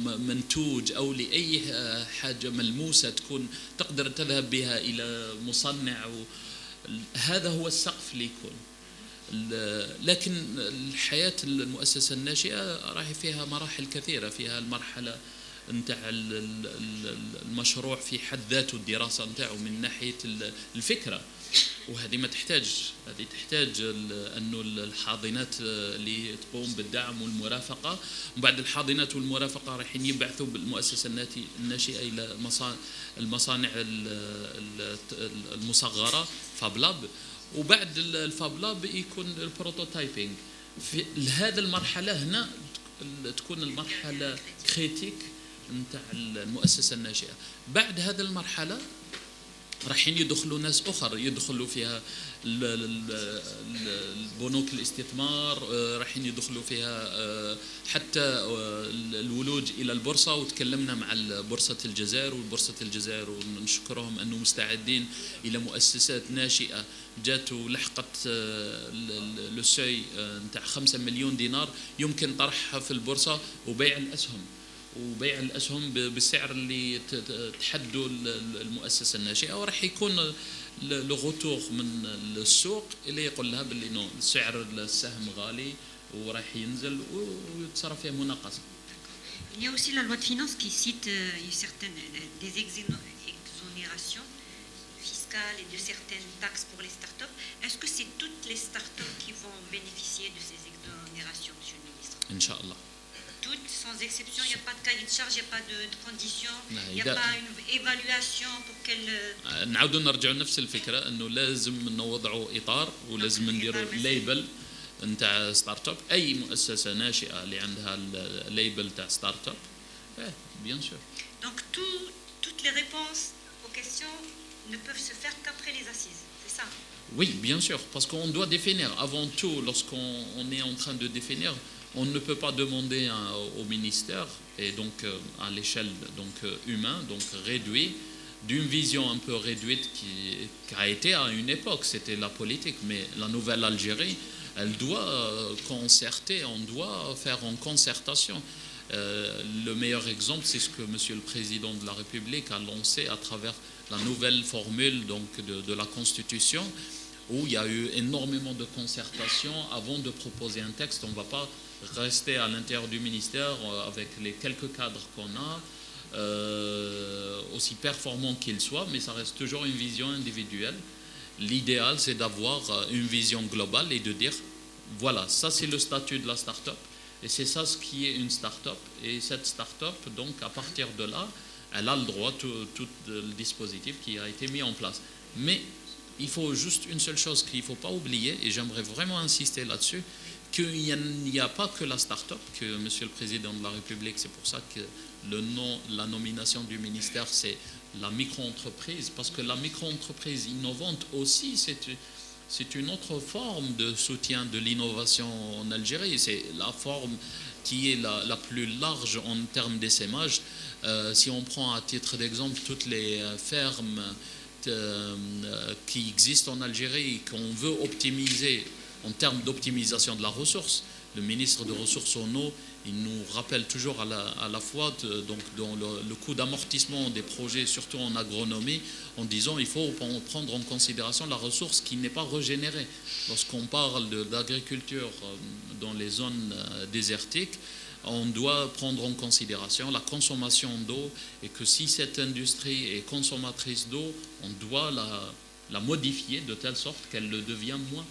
S2: لمنتوج او لاي حاجة ملموسة تكون تقدر تذهب بها الى مصنع، هذا هو السقف اللي يكون. لكن الحياة المؤسسة الناشئة راهي فيها مراحل كثيرة. فيها المرحلة نتاع المشروع في حد ذاته، الدراسة نتاعو من ناحية الفكرة، وهذه ما تحتاج، هذه تحتاج انه الحاضنات اللي تقوم بالدعم والمرافقة. وبعد الحاضنات والمرافقة رايحين يبعثوا بالمؤسسة الناشئة الى المصانع المصغرة فاب لاب، وبعد الفاب لاب يكون البروتوتايبينج. في هذه المرحلة هنا تكون المرحلة كريتيك نتاع المؤسسة الناشئة. بعد هذه المرحلة رايحين يدخلوا ناس أخر، يدخلوا فيها البنوك الاستثمار، رايحين يدخلوا فيها حتى الولوج إلى البورصة. وتكلمنا مع بورصة الجزائر وبورصة الجزائر ونشكرهم أنه مستعدين إلى مؤسسات ناشئة جات ولحقت لو سوي نتاع 5 مليون دينار يمكن طرحها في البورصة وبيع الأسهم بالسعر اللي تحدوا المؤسسة الناشئة. وراح يكون لو غوتور من السوق اللي يقول لها باللي نو سعر السهم غالي وراح ينزل ويتصرف فيه مناقصة.
S1: Il y a aussi la loi de finances qui cite des exonérations fiscales et de certaines taxes pour les startups. Est-ce que c'est toutes les startups qui vont bénéficier de ces exonérations, Monsieur le Ministre?
S2: Inch'Allah.
S1: Toutes, sans exception, il n'y a pas de cahier de charge, il n'y a pas de conditions, il n'y a pas une évaluation pour qu'elle...
S2: نعاودوا نرجعوا لنفس الفكرة، انه لازم نوضعوا اطار ولازم نديروا ليبل نتاع ستارت اب. اي مؤسسة ناشئة اللي عندها الليبل تاع ستارت اب bien sûr.
S1: Donc toutes les réponses aux questions ne peuvent se faire qu'après les assises, c'est ça?
S2: Oui, bien sûr, parce qu'on doit définir. Avant tout, lorsqu'on est en train de définir, on ne peut pas demander au ministère, et donc à l'échelle humaine, donc réduit, d'une vision un peu réduite qui a été à une époque, c'était la politique, mais la nouvelle Algérie, elle doit concerter, on doit faire en concertation. Le meilleur exemple, c'est ce que Monsieur le Président de la République a lancé à travers la nouvelle formule donc de la Constitution, où il y a eu énormément de concertation avant de proposer un texte. On ne va pas rester à l'intérieur du ministère avec les quelques cadres qu'on a, aussi performants qu'ils soient, mais ça reste toujours une vision individuelle. L'idéal, c'est d'avoir une vision globale et de dire, voilà, ça c'est le statut de la start-up, et c'est ça ce qui est une start-up. Et cette start-up, donc à partir de là, elle a le droit, tout le dispositif qui a été mis en place. Mais il faut juste une seule chose qu'il ne faut pas oublier, et j'aimerais vraiment insister là-dessus, qu'il n'y a pas que la start-up, que Monsieur le Président de la République, c'est pour ça que la nomination du ministère, c'est la micro-entreprise, parce que la micro-entreprise innovante aussi, c'est une autre forme de soutien de l'innovation en Algérie. C'est la forme qui est la plus large en termes d'essaimage. Si on prend à titre d'exemple toutes les fermes qui existent en Algérie, qu'on veut optimiser en termes d'optimisation de la ressource, le ministre des Ressources en eau, il nous rappelle toujours à la fois donc dans le coût d'amortissement des projets, surtout en agronomie, en disant il faut prendre en considération la ressource qui n'est pas régénérée. Lorsqu'on parle d'agriculture dans les zones désertiques, on doit prendre en considération la consommation d'eau, et que si cette industrie est consommatrice d'eau, on doit la modifier de telle sorte qu'elle le devienne moins.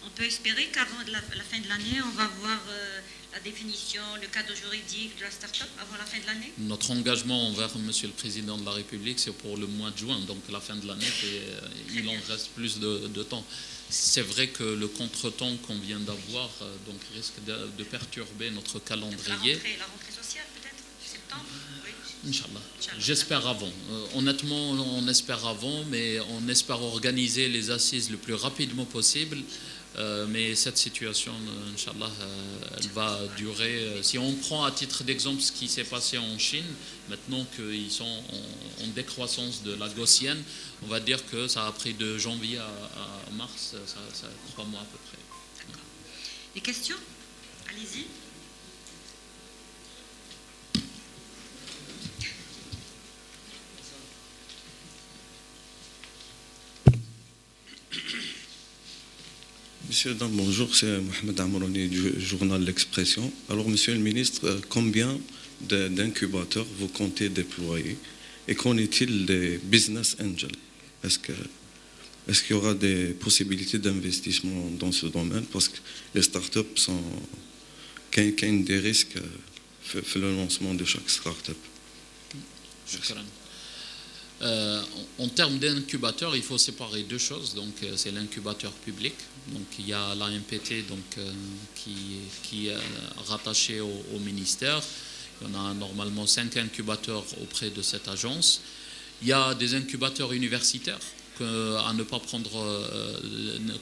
S1: On peut espérer qu'avant la fin de l'année, on va voir la définition, le cadre juridique de la start-up avant la fin de l'année?
S2: Notre engagement envers Monsieur le Président de la République, c'est pour le mois de juin, donc la fin de l'année, il en reste plus de temps. C'est vrai que le contretemps qu'on vient d'avoir donc risque de perturber notre calendrier.
S1: La rentrée sociale peut-être, septembre? Oui.
S2: Inch'Allah. J'espère avant. Honnêtement, on espère avant, mais on espère organiser les assises le plus rapidement possible. Mais cette situation, Inch'Allah, elle va durer. Si on prend à titre d'exemple ce qui s'est passé en Chine, maintenant qu'ils sont en décroissance de la gaussienne, on va dire que ça a pris de janvier à mars, ça 3 mois à peu près.
S1: D'accord. Des questions? Allez-y.
S6: Monsieur Dam, bonjour, c'est Mohamed Amrouni du journal L'Expression. Alors, Monsieur le ministre, combien d'incubateurs vous comptez déployer et qu'en est-il des business angels? Est-ce qu'il y aura des possibilités d'investissement dans ce domaine? Parce que les startups sont des risques pour le lancement de chaque startup.
S2: En termes d'incubateur, il faut séparer deux choses. Donc, c'est l'incubateur public. Donc, il y a l'AMPT qui est rattaché au ministère. Il y en a normalement 5 incubateurs auprès de cette agence. Il y a des incubateurs universitaires à ne pas prendre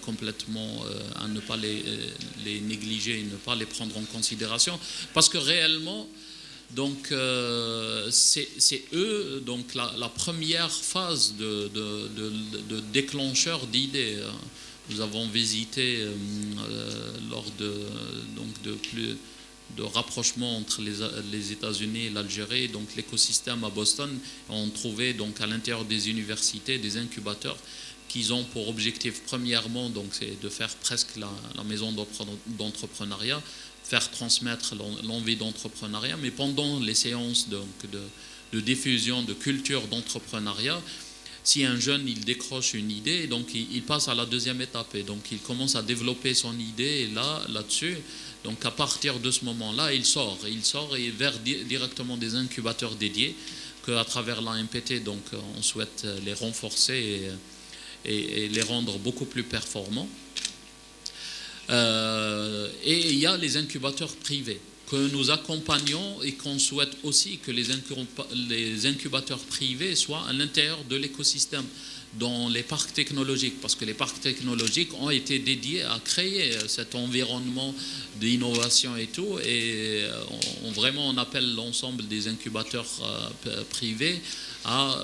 S2: complètement, à ne pas les négliger, ne pas les prendre en considération. Parce que réellement, donc, c'est eux, donc la première phase de déclencheur d'idées. Nous avons visité lors de rapprochement entre les États-Unis et l'Algérie, donc l'écosystème à Boston. On trouvait donc à l'intérieur des universités des incubateurs qui ont pour objectif premièrement donc c'est de faire presque la maison d'entrepreneuriat, faire transmettre l'envie d'entrepreneuriat, mais pendant les séances de diffusion de culture d'entrepreneuriat, si un jeune il décroche une idée, donc il passe à la deuxième étape et donc il commence à développer son idée là-dessus. Donc à partir de ce moment-là, il sort et vers directement des incubateurs dédiés qu'à travers l'AMPT, donc on souhaite les renforcer et les rendre beaucoup plus performants. Et il y a les incubateurs privés que nous accompagnons et qu'on souhaite aussi que les incubateurs privés soient à l'intérieur de l'écosystème dans les parcs technologiques, parce que les parcs technologiques ont été dédiés à créer cet environnement d'innovation et tout, et on appelle l'ensemble des incubateurs privés à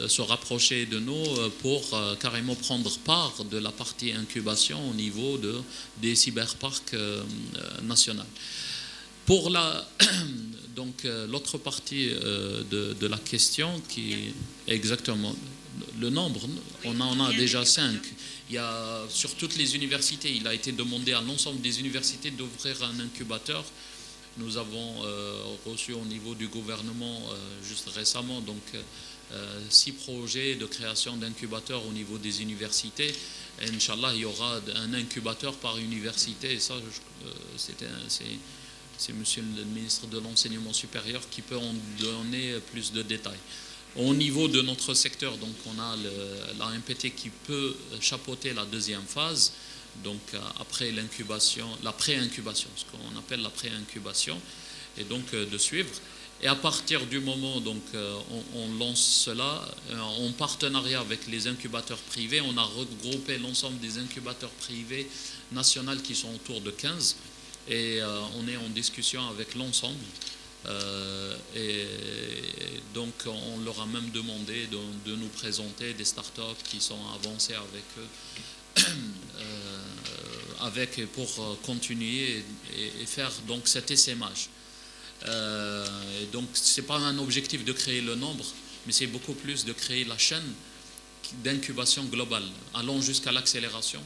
S2: se rapprocher de nous pour carrément prendre part de la partie incubation au niveau des cyberparcs nationaux. Pour l'autre partie de la question, qui est exactement le nombre, on en a déjà 5. Il y a, sur toutes les universités, il a été demandé à l'ensemble des universités d'ouvrir un incubateur. Nous avons reçu au niveau du gouvernement juste récemment 6 projets de création d'incubateurs au niveau des universités. Et Inch'Allah, il y aura un incubateur par université. Et ça, c'est Monsieur le ministre de l'Enseignement supérieur qui peut en donner plus de détails. Au niveau de notre secteur, donc on a l'AMPT qui peut chapeauter la deuxième phase, donc après l'incubation, la pré-incubation, ce qu'on appelle la pré-incubation, et donc de suivre. Et à partir du moment donc on lance cela en partenariat avec les incubateurs privés, on a regroupé l'ensemble des incubateurs privés nationaux qui sont autour de 15, et on est en discussion avec l'ensemble. Et donc on leur a même demandé de nous présenter des startups qui sont avancées avec eux, pour continuer et faire donc cet essaimage. Donc ce n'est pas un objectif de créer le nombre, mais c'est beaucoup plus de créer la chaîne d'incubation globale, allant jusqu'à l'accélération.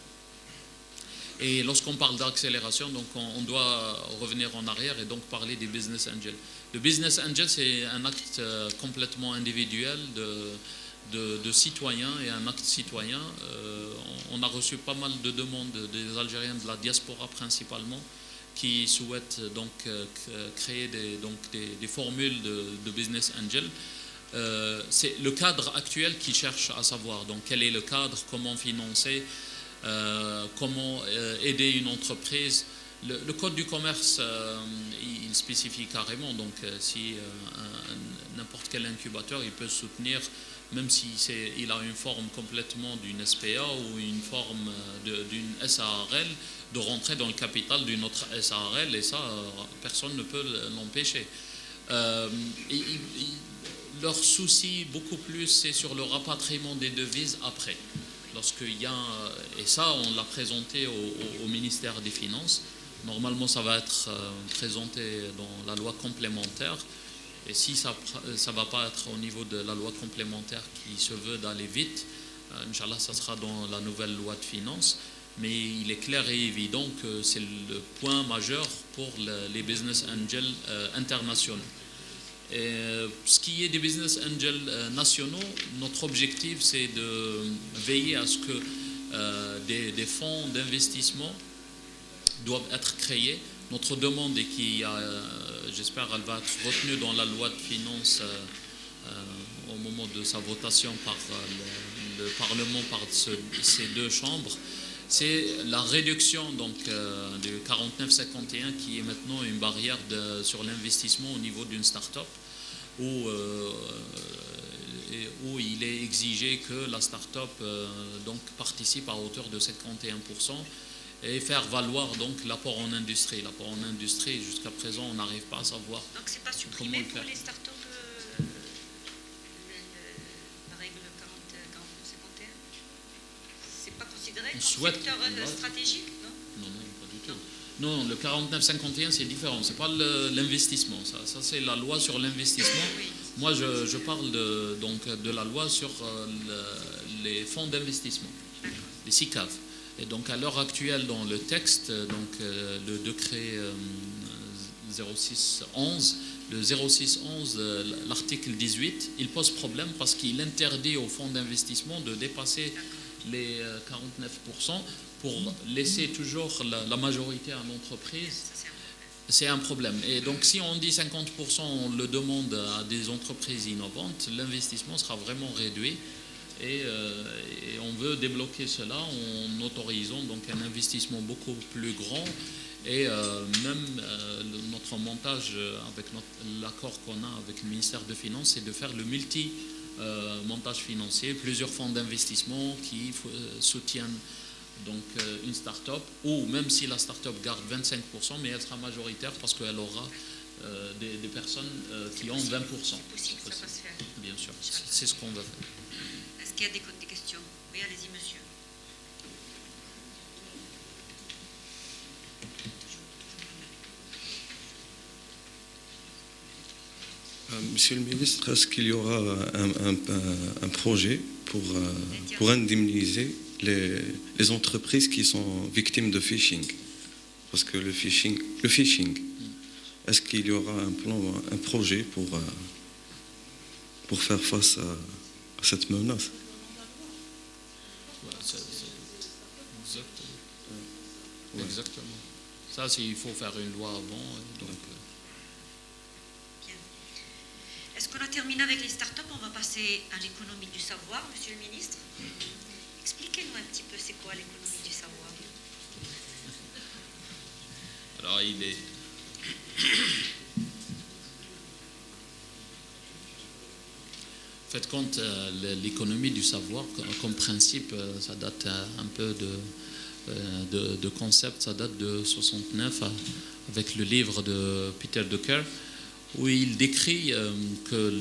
S2: Et lorsqu'on parle d'accélération, donc on doit revenir en arrière et donc parler des business angels. Le business angel, c'est un acte complètement individuel de citoyen et un acte citoyen. On a reçu pas mal de demandes des Algériens de la diaspora principalement qui souhaitent donc créer des formules de business angel. C'est le cadre actuel qui cherche à savoir donc quel est le cadre, comment financer, comment aider une entreprise. Le code du commerce, il spécifie carrément, donc si n'importe quel incubateur, il peut soutenir, même s'il a une forme complètement d'une SPA ou une forme d'une SARL, de rentrer dans le capital d'une autre SARL, et ça, personne ne peut l'empêcher. Leur souci, beaucoup plus, c'est sur le rapatriement des devises après. Lorsqu'il y a, et ça, on l'a présenté au ministère des Finances. Normalement, ça va être présenté dans la loi complémentaire. Et si ça ne va pas être au niveau de la loi complémentaire qui se veut d'aller vite, Inch'Allah, ça sera dans la nouvelle loi de finances. Mais il est clair et évident que c'est le point majeur pour les business angels internationaux. Et ce qui est des business angels nationaux, notre objectif, c'est de veiller à ce que des fonds d'investissement doivent être créés. Notre demande est j'espère, elle va être retenue dans la loi de finances au moment de sa votation par le Parlement, par ces deux chambres. C'est la réduction donc, du 49-51 qui est maintenant une barrière sur l'investissement au niveau d'une start-up où il est exigé que la start-up donc, participe à hauteur de 51% et faire valoir donc l'apport en industrie. L'apport en industrie, jusqu'à présent, on n'arrive pas à savoir.
S1: Donc c'est pas supprimé pour les start-up la règle 40-51 c'est pas considéré comme secteur stratégique, non?
S2: Non, pas du tout. Non, le 49-51 c'est différent, c'est pas l'investissement. Ça c'est la loi sur l'investissement.
S1: Oui.
S2: Moi je parle de la loi sur les fonds d'investissement, les SICAV. Et donc à l'heure actuelle dans le texte, donc le décret 0611, le 0611, l'article 18, il pose problème parce qu'il interdit aux fonds d'investissement de dépasser les 49% pour laisser toujours la majorité à l'entreprise. C'est un problème. Et donc si on dit 50%, on le demande à des entreprises innovantes, l'investissement sera vraiment réduit. Et on veut débloquer cela en autorisant donc un investissement beaucoup plus grand et même notre montage avec l'accord qu'on a avec le ministère des Finances, c'est de faire le multi-montage financier, plusieurs fonds d'investissement qui soutiennent donc une start-up, ou même si la start-up garde 25%, mais elle sera majoritaire parce qu'elle aura des personnes qui ont 20%.
S1: C'est possible, ça va se faire.
S2: Bien sûr, c'est ce qu'on va faire.
S1: Est-ce qu'il y a des questions? Oui, allez-y, monsieur.
S6: Monsieur le ministre, est-ce qu'il y aura un projet pour indemniser les entreprises qui sont victimes de phishing? Parce que le phishing, est-ce qu'il y aura un projet pour faire face à cette menace?
S2: Exactement. Ça, il faut faire une loi avant. Donc,
S1: Bien. Est-ce qu'on a terminé avec les startups? On va passer à l'économie du savoir, monsieur le ministre. Expliquez-nous un petit peu c'est quoi l'économie du savoir.
S2: alors, il est... Faites compte, l'économie du savoir, comme principe, ça date un peu de concept, ça date de 69 avec le livre de Peter Drucker où il décrit que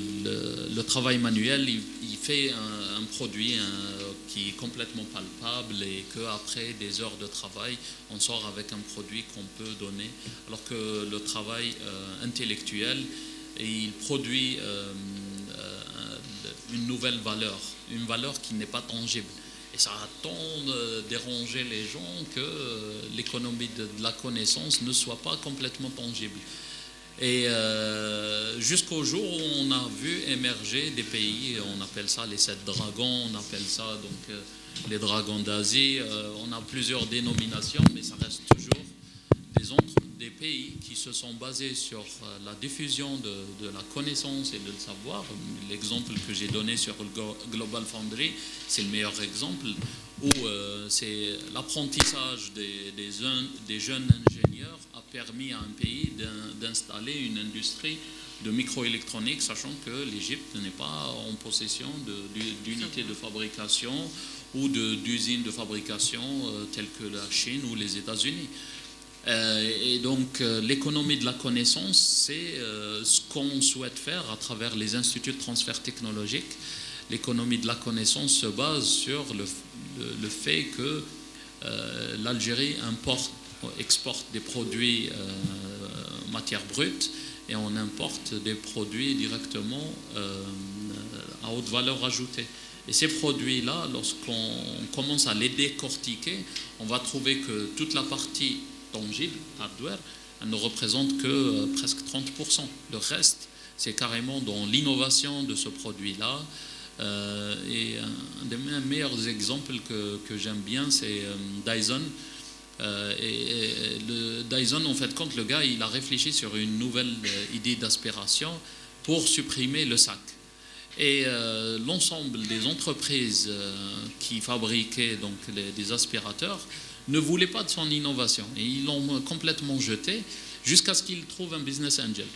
S2: le travail manuel, il fait un produit qui est complètement palpable et qu'après des heures de travail, on sort avec un produit qu'on peut donner, alors que le travail intellectuel, il produit une nouvelle valeur, une valeur qui n'est pas tangible. Et ça a tant dérangé les gens que l'économie de la connaissance ne soit pas complètement tangible. Et jusqu'au jour où on a vu émerger des pays, on appelle ça les 7 dragons, on appelle ça donc les dragons d'Asie, on a plusieurs dénominations, mais ça reste toujours des pays qui se sont basés sur la diffusion de la connaissance et de le savoir. L'exemple que j'ai donné sur le Global Foundry, c'est le meilleur exemple, où c'est l'apprentissage des jeunes ingénieurs a permis à un pays d'installer une industrie de microélectronique, sachant que l'Égypte n'est pas en possession d'unités de fabrication ou d'usines de fabrication telles que la Chine ou les États-Unis. Et donc l'économie de la connaissance, c'est ce qu'on souhaite faire à travers les instituts de transfert technologique. L'économie de la connaissance se base sur le fait que l'Algérie exporte des produits matières brutes et on importe des produits directement à haute valeur ajoutée. Et ces produits-là, lorsqu'on commence à les décortiquer, on va trouver que toute la partie tangible, hardware, elle ne représente que presque 30%. Le reste, c'est carrément dans l'innovation de ce produit-là. Et un des meilleurs exemples que j'aime bien, c'est Dyson. Et le Dyson, en fait, quand le gars, il a réfléchi sur une nouvelle idée d'aspiration pour supprimer le sac. Et l'ensemble des entreprises qui fabriquaient donc des aspirateurs ne voulaient pas de son innovation. Et ils l'ont complètement jeté jusqu'à ce qu'il trouve un business angel.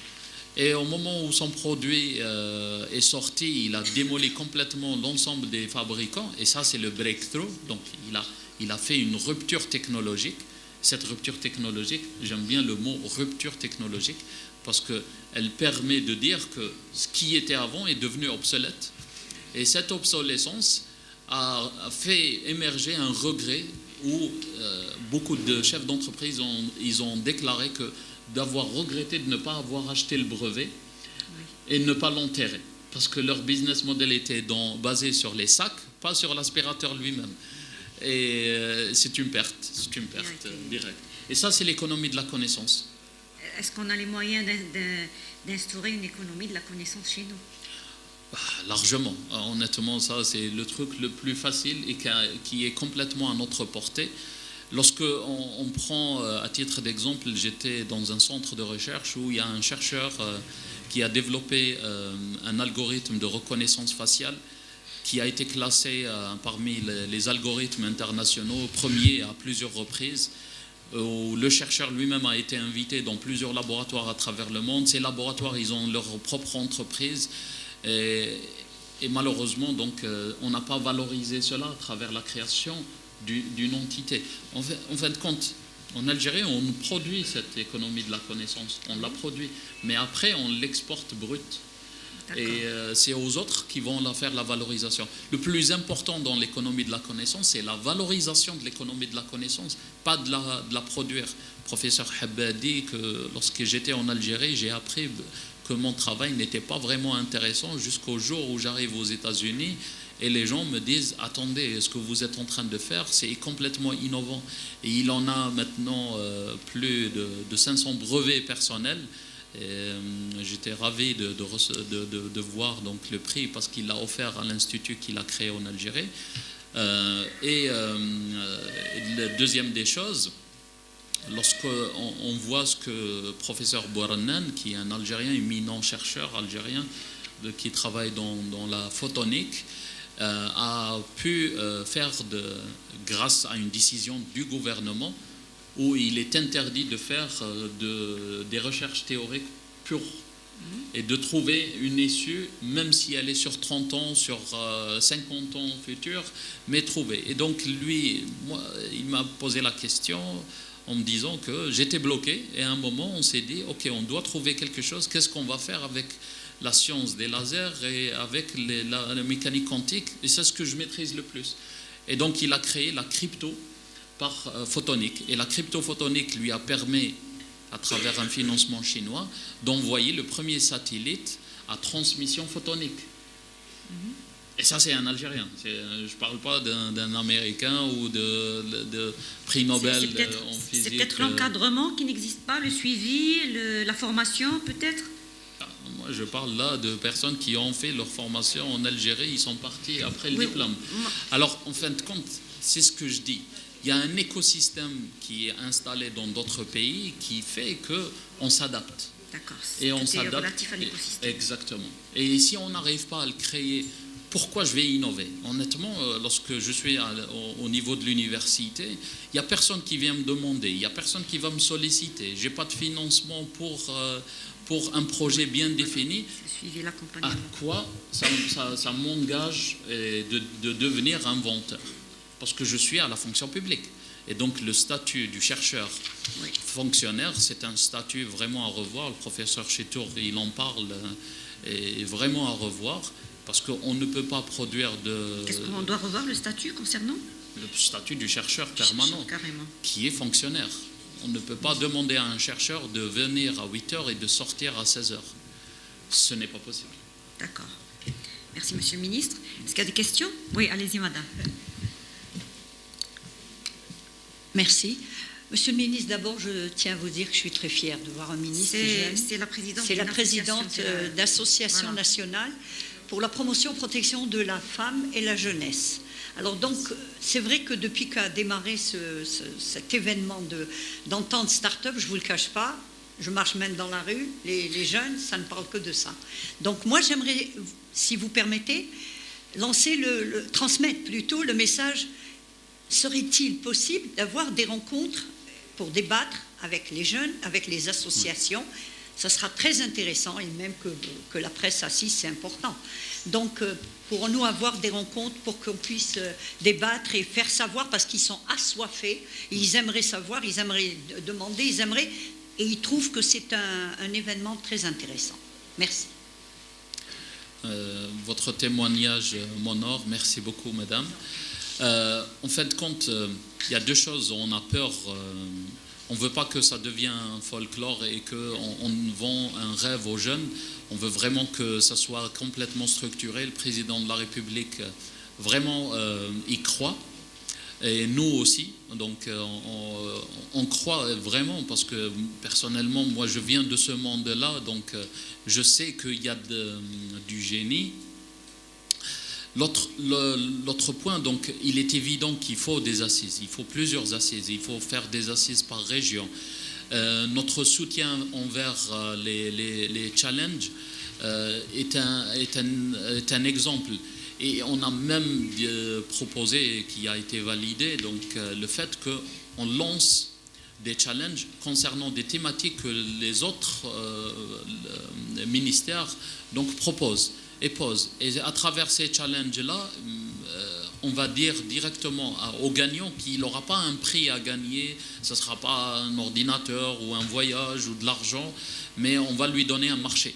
S2: Et au moment où son produit est sorti, il a démoli complètement l'ensemble des fabricants. Et ça, c'est le breakthrough. Donc, il a fait une rupture technologique. Cette rupture technologique, j'aime bien le mot rupture technologique, parce qu'elle permet de dire que ce qui était avant est devenu obsolète. Et cette obsolescence a fait émerger un regret où beaucoup de chefs d'entreprise ont déclaré que d'avoir regretté de ne pas avoir acheté le brevet et ne pas l'enterrer. Parce que leur business model était basé sur les sacs, pas sur l'aspirateur lui-même. Et c'est une perte directe. Et ça, c'est l'économie de la connaissance.
S1: Est-ce qu'on a les moyens d'instaurer une économie de la connaissance chez nous?
S2: Largement. Honnêtement, ça, c'est le truc le plus facile et qui est complètement à notre portée. Lorsque on prend, à titre d'exemple, j'étais dans un centre de recherche où il y a un chercheur qui a développé un algorithme de reconnaissance faciale qui a été classé parmi les algorithmes internationaux, premier à plusieurs reprises, où le chercheur lui-même a été invité dans plusieurs laboratoires à travers le monde. Ces laboratoires, ils ont leur propre entreprise. Et malheureusement, donc, on n'a pas valorisé cela à travers la création d'une entité. En fin de compte, en Algérie, on produit cette économie de la connaissance. On la produit. Mais après, on l'exporte brute. Et c'est aux autres qui vont faire la valorisation. Le plus important dans l'économie de la connaissance, c'est la valorisation de l'économie de la connaissance, pas de la produire. Le professeur Habba dit que lorsque j'étais en Algérie, j'ai appris que mon travail n'était pas vraiment intéressant jusqu'au jour où j'arrive aux États-Unis et les gens me disent « Attendez, ce que vous êtes en train de faire, c'est complètement innovant. » Et il en a maintenant plus de 500 brevets personnels. J'étais ravi de voir donc le prix parce qu'il l'a offert à l'institut qu'il a créé en Algérie. Et la deuxième des choses, lorsqu'on voit ce que le professeur Bourannan, qui est un Algérien, éminent chercheur algérien qui travaille dans la photonique, a pu faire grâce à une décision du gouvernement où il est interdit de faire des recherches théoriques pures et de trouver une issue, même si elle est sur 30 ans, sur 50 ans futurs, mais trouver. Et donc lui, il m'a posé la question en me disant que j'étais bloqué et à un moment on s'est dit ok, on doit trouver quelque chose, qu'est-ce qu'on va faire avec la science des lasers et avec la mécanique quantique, et c'est ce que je maîtrise le plus. Et donc il a créé la crypto par photonique. Et la crypto-photonique lui a permis, à travers un financement chinois, d'envoyer le premier satellite à transmission photonique. Et ça, c'est un Algérien. Je ne parle pas d'un Américain ou de prix Nobel en physique.
S1: C'est peut-être l'encadrement qui n'existe pas, le suivi, la formation, peut-être.
S2: Moi, je parle là de personnes qui ont fait leur formation en Algérie. Ils sont partis après le diplôme. Alors, en fin de compte, c'est ce que je dis. il y a un écosystème qui est installé dans d'autres pays qui fait qu'on s'adapte.
S1: D'accord.
S2: Et on
S1: C'est
S2: s'adapte.
S1: relatif à l'écosystème.
S2: Exactement. Et si on n'arrive pas à le créer, pourquoi je vais innover? Honnêtement, lorsque je suis au niveau de l'université, il n'y a personne qui vient me demander, il n'y a personne qui va me solliciter. Je n'ai pas de financement pour un projet bien défini.
S1: Suivez
S2: À
S1: l'accompagnement.
S2: quoi ça m'engage de devenir inventeur? Parce que je suis à la fonction publique. Et donc le statut du chercheur
S1: Oui.
S2: fonctionnaire, c'est un statut vraiment à revoir. Le professeur Chetour, il en parle, est vraiment à revoir, parce qu'on ne peut pas produire
S1: Qu'est-ce qu'on doit revoir le statut concernant?
S2: le statut du chercheur permanent,
S1: Carrément.
S2: qui est fonctionnaire. On ne peut pas demander à un chercheur de venir à 8 heures et de sortir à 16 heures. Ce n'est pas possible.
S1: D'accord. Merci, Monsieur le Ministre. Est-ce qu'il y a des questions? Oui, allez-y, Madame.
S7: Merci. Monsieur le ministre, d'abord, je tiens à vous dire que je suis très fière de voir un ministre jeune.
S1: C'est la présidente.
S7: C'est la
S1: d'une
S7: présidente
S1: association,
S7: d'Association
S1: Voilà.
S7: nationale pour la promotion et protection de la femme et la jeunesse. Alors donc, c'est vrai que depuis qu'a démarré cet événement d'entente start-up, je ne vous le cache pas, je marche même dans la rue, les jeunes, ça ne parle que de ça. Donc moi, j'aimerais, si vous permettez, transmettre plutôt le message. Serait-il possible d'avoir des rencontres pour débattre avec les jeunes, avec les associations? Ça sera très intéressant, et même que la presse assiste, c'est important. Donc, pourrons-nous avoir des rencontres pour qu'on puisse débattre et faire savoir, parce qu'ils sont assoiffés, ils aimeraient savoir, ils aimeraient demander, et ils trouvent que c'est un événement très intéressant. Merci.
S2: Votre témoignage m'honore. Merci beaucoup, madame. En fin de compte, il y a deux choses. On a peur, on ne veut pas que ça devienne un folklore et qu'on vend un rêve aux jeunes. On veut vraiment que ça soit complètement structuré. Le président de la République vraiment y croit. Et nous aussi. Donc on croit vraiment, parce que personnellement, moi je viens de ce monde-là, donc je sais qu'il y a du génie. L'autre point, donc, il est évident qu'il faut des assises, il faut plusieurs assises, il faut faire des assises par région. Notre soutien envers les challenges est un exemple. Et on a même proposé, qui a été validé, donc, le fait qu'on lance des challenges concernant des thématiques que les autres ministères donc, proposent. Et pose. Et à travers ces challenges-là, on va dire directement au gagnant qu'il n'aura pas un prix à gagner, ce ne sera pas un ordinateur ou un voyage ou de l'argent, mais on va lui donner un marché.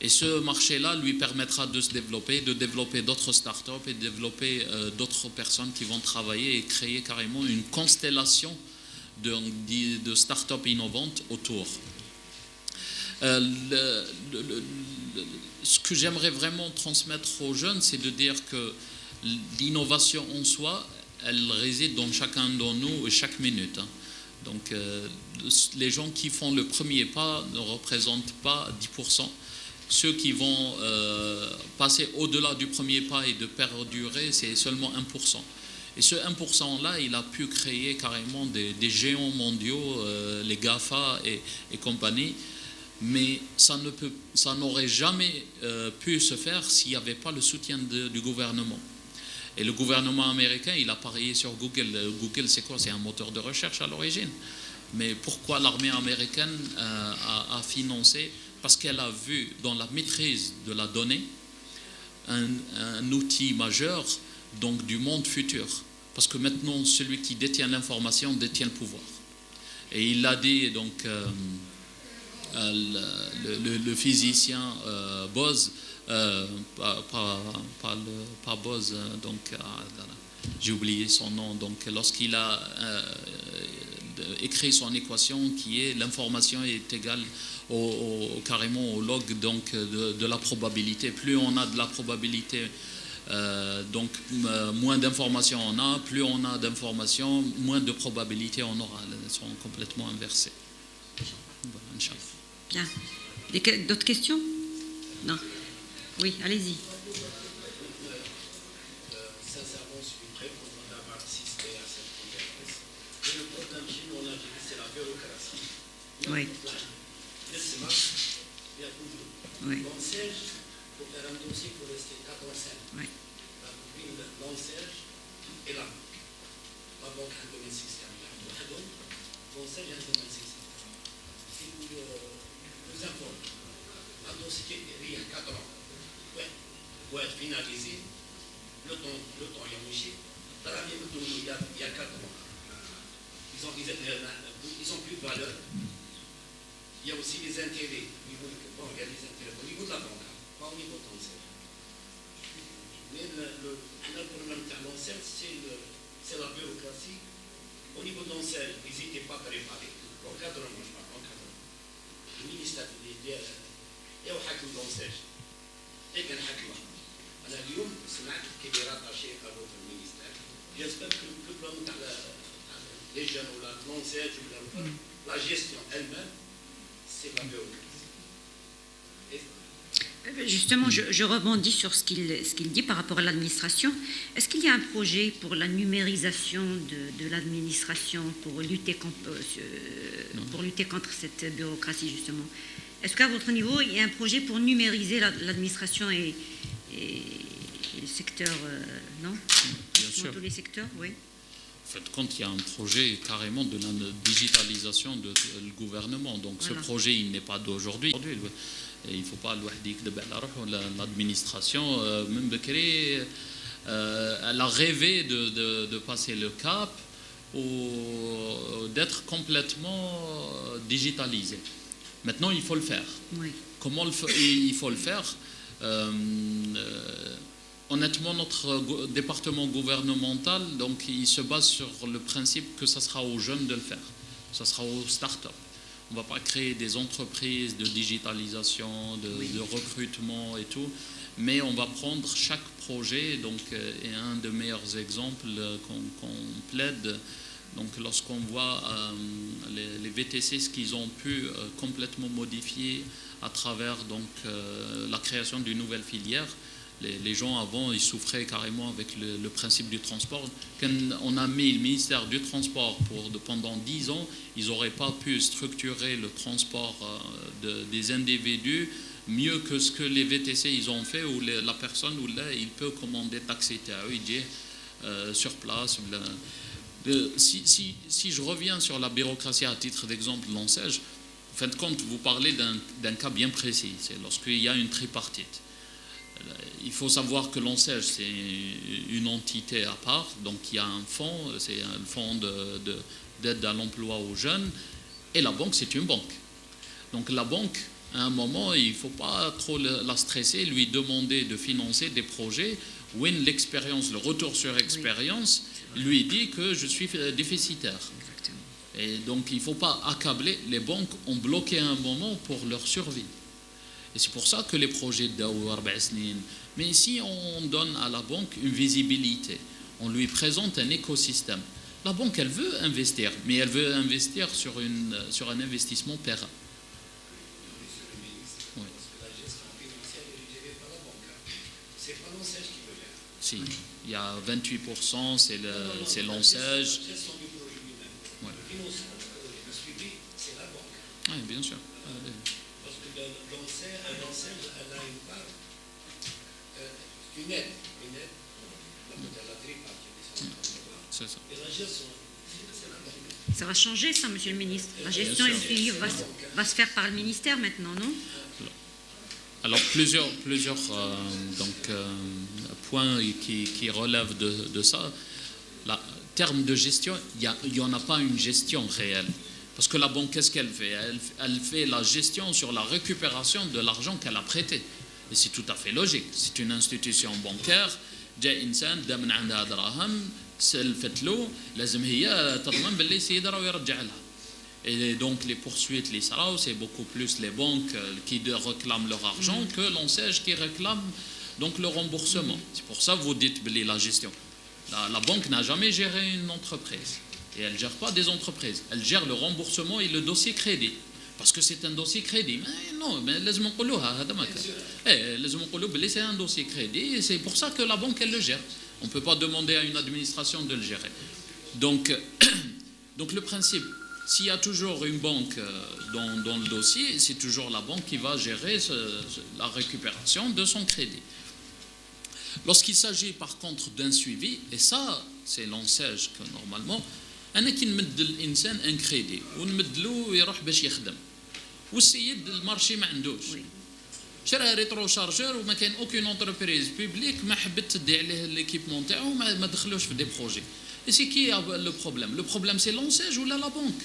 S2: Et ce marché-là lui permettra de se développer, de développer d'autres startups et de développer d'autres personnes qui vont travailler et créer carrément une constellation de startups innovantes autour. Ce que j'aimerais vraiment transmettre aux jeunes, c'est de dire que l'innovation en soi, elle réside dans chacun de nous chaque minute. Donc les gens qui font le premier pas ne représentent pas 10%. Ceux qui vont passer au-delà du premier pas et de perdurer, c'est seulement 1%. Et ce 1%-là, il a pu créer carrément des géants mondiaux, les GAFA et compagnie. Mais ça n'aurait jamais pu se faire s'il n'y avait pas le soutien du gouvernement. Et le gouvernement américain, il a parié sur Google. Google, c'est quoi? C'est un moteur de recherche à l'origine. Mais pourquoi l'armée américaine a financé? Parce qu'elle a vu dans la maîtrise de la donnée un outil majeur donc, du monde futur. Parce que maintenant, celui qui détient l'information détient le pouvoir. Et il l'a dit, donc... le physicien Bose, pas Bose, donc j'ai oublié son nom, donc lorsqu'il a écrit son équation qui est l'information est égale carrément au log donc, de la probabilité. Plus on a de la probabilité, donc moins d'informations on a, plus on a d'informations, moins de probabilité on aura. Elles sont complètement inversées. Voilà, Inch'Allah.
S1: Bien. D'autres questions? Non. Oui, allez-y.
S8: Sincèrement, je suis très content d'avoir assisté à cette conférence. bureaucratie.
S1: Oui. Oui.
S8: L'ANSEJ, pour faire un dossier, pour rester 4 ans 5.
S1: Oui.
S8: l'ANSEJ et la banque. La banque a un domaine système. l'ANSEJ a un domaine système. Si vous informez, un dossier il y a 4 ans, pour être finalisé, le temps il y a mouché. Dans la même il y a 4 ans. Ils ont plus de valeur. Il y a aussi des intérêts. Bon, il y a des intérêts au niveau de la banque, pas au niveau de l'ANSEJ. Mais le problème de l'ANSEJ, c'est la bureaucratie. Au niveau de l'ANSEJ, ils n'étaient pas préparés. L'encadrement, je parle l'encadrement. Le ministère il y a حكم l'ANSEJ. Et كان حكمه. أنا اليوم سمعت كي rattaché à votre ministère. J'espère que le plan les jeunes ou l'ANSEJ ou la gestion elle-même, c'est la bureaucratie.
S1: Justement, je rebondis sur ce qu'il dit par rapport à l'administration. Est-ce qu'il y a un projet pour la numérisation de l'administration pour lutter contre cette bureaucratie, justement? Est-ce qu'à votre niveau, il y a un projet pour numériser l'administration et le secteur, non?
S2: Bien sûr.
S1: Tous les secteurs, oui.
S2: En fait, quand il y a un projet carrément de la digitalisation du gouvernement, donc
S1: Voilà.
S2: ce projet, il n'est pas d'aujourd'hui. Il ne faut pas l'administration, même Bekri, elle a rêvé de passer le cap ou d'être complètement digitalisée. Maintenant, il faut le faire.
S1: Oui.
S2: Comment il faut le faire? Honnêtement, notre département gouvernemental, donc, il se base sur le principe que ça sera aux jeunes de le faire. Ça sera aux start-up. On ne va pas créer des entreprises de digitalisation, de recrutement et tout, mais on va prendre chaque projet, donc, et un des meilleurs exemples qu'on plaide, donc lorsqu'on voit les VTC, ce qu'ils ont pu complètement modifier à travers donc, la création d'une nouvelle filière. Les gens avant, ils souffraient carrément avec le principe du transport. Quand on a mis le ministère du Transport pendant 10 ans, ils n'auraient pas pu structurer le transport des individus mieux que ce que les VTC ils ont fait, où la personne, où là, il peut commander taxi sur place. Si je reviens sur la bureaucratie à titre d'exemple, l'ANSEJ, en fin de compte, vous parlez d'un cas bien précis, c'est lorsqu'il y a une tripartite. Il faut savoir que l'ANSEJ, c'est une entité à part, donc il y a un fonds, c'est un fonds d'aide à l'emploi aux jeunes, et la banque, c'est une banque. Donc la banque, à un moment, il ne faut pas trop la stresser, lui demander de financer des projets où l'expérience, le retour sur expérience, lui dit que je suis déficitaire.
S1: Exactement.
S2: Et donc il ne faut pas accabler. Les banques ont bloqué un moment pour leur survie. Et c'est pour ça que les projets d'Awar Ba'asnin, mais si on donne à la banque une visibilité, on lui présente un écosystème, la banque, elle veut investir, mais elle veut investir sur un investissement pérenne. Oui.
S8: C'est pas l'ANSEJ qui veut faire.
S2: Si, il y a 28%, c'est l'ANSEJ.
S8: La gestion du projet lui-même.
S2: Ouais.
S8: Le financement, le suivi, c'est la banque.
S2: Oui, bien sûr.
S8: Parce que l'ANSEJ, elle a une part, une aide, la tripartite,
S2: C'est ça.
S8: et la gestion, c'est la banque.
S1: Ça va changer, ça, monsieur le ministre. La gestion et le suivi va se faire par le ministère maintenant, non?
S2: Alors, plusieurs points qui relèvent de ça. Terme de gestion, il n'y en a pas une gestion réelle. Parce que la banque, qu'est-ce qu'elle fait? Elle fait la gestion sur la récupération de l'argent qu'elle a prêté. Et c'est tout à fait logique. C'est une institution bancaire. جاء إنسان دا من عندها دراهم سلفت له لازم هي تضمن باللي يسيدها ويرجع لها. Et donc les poursuites, les sarao, c'est beaucoup plus les banques qui réclament leur argent que l'ANSEJ qui réclame donc le remboursement. C'est pour ça que vous dites la gestion. La banque n'a jamais géré une entreprise. Et elle ne gère pas des entreprises. Elle gère le remboursement et le dossier crédit. Parce que c'est un dossier crédit. Mais non, mais c'est un dossier crédit. Et c'est pour ça que la banque, elle le gère. On ne peut pas demander à une administration de le gérer. Donc le principe, S'il y a toujours une banque dans le dossier, c'est toujours la banque qui va gérer la récupération de son crédit. Lorsqu'il s'agit par contre d'un suivi, et ça c'est l'enseigne que normalement, أنا كي نمد الإنسان ان كريدي ونمد له يروح باش يخدم والسيد المارشي ما عندوش شرا ريترو شارجور وما كاين اوكين اونتربريز بوبليك ما حبت تدي عليه ليكيبمون تاعو ما دخلوش في دي بروجي اي سي كي لو بروبليم سي لونساج ولا لا بانك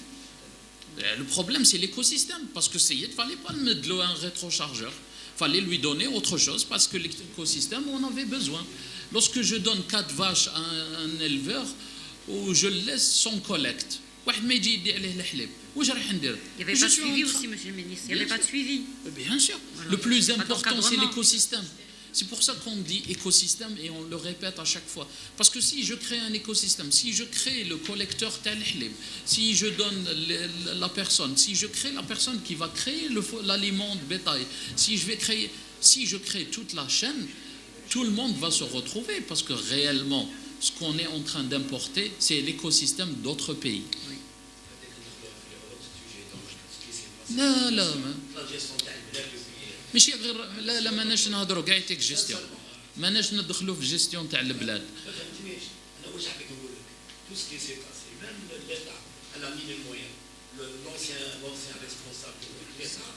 S2: le problème c'est l'écosystème parce que السيد fallait pas mettre له un rétrochargeur fallait lui donner autre chose parce que l'écosystème on avait besoin lorsque je donne 4 vaches à un éleveur ou je le laisse sans collecte واحد ما يجي يدي عليه الحليب واش راح ندير
S1: Il n'y avait pas de suivi aussi, monsieur le ministre. Il n'y avait pas de suivi.
S2: Bien sûr.
S1: Voilà.
S2: Le plus
S1: Pas
S2: important, c'est
S1: d'encadrement.
S2: l'écosystème. C'est pour ça qu'on dit écosystème et on le répète à chaque fois. Parce que si je crée un écosystème, si je crée le collecteur telhlib, si je donne la personne, si je crée la personne qui va créer l'aliment de bétail, si je crée toute la chaîne, tout le monde va se retrouver parce que réellement, ce qu'on est en train d'importer, c'est l'écosystème d'autres pays. لا لا ماشي غير لا ماناش نهضروا كاع تيك جيستيون ماناش ندخلوا في الجيستيون تاع البلاد
S8: ما فهمتنيش انا واش حبيت نقول لك تو سكي سي باسي ميم ليتا elle a mis les moyens l'ancien responsable de l'État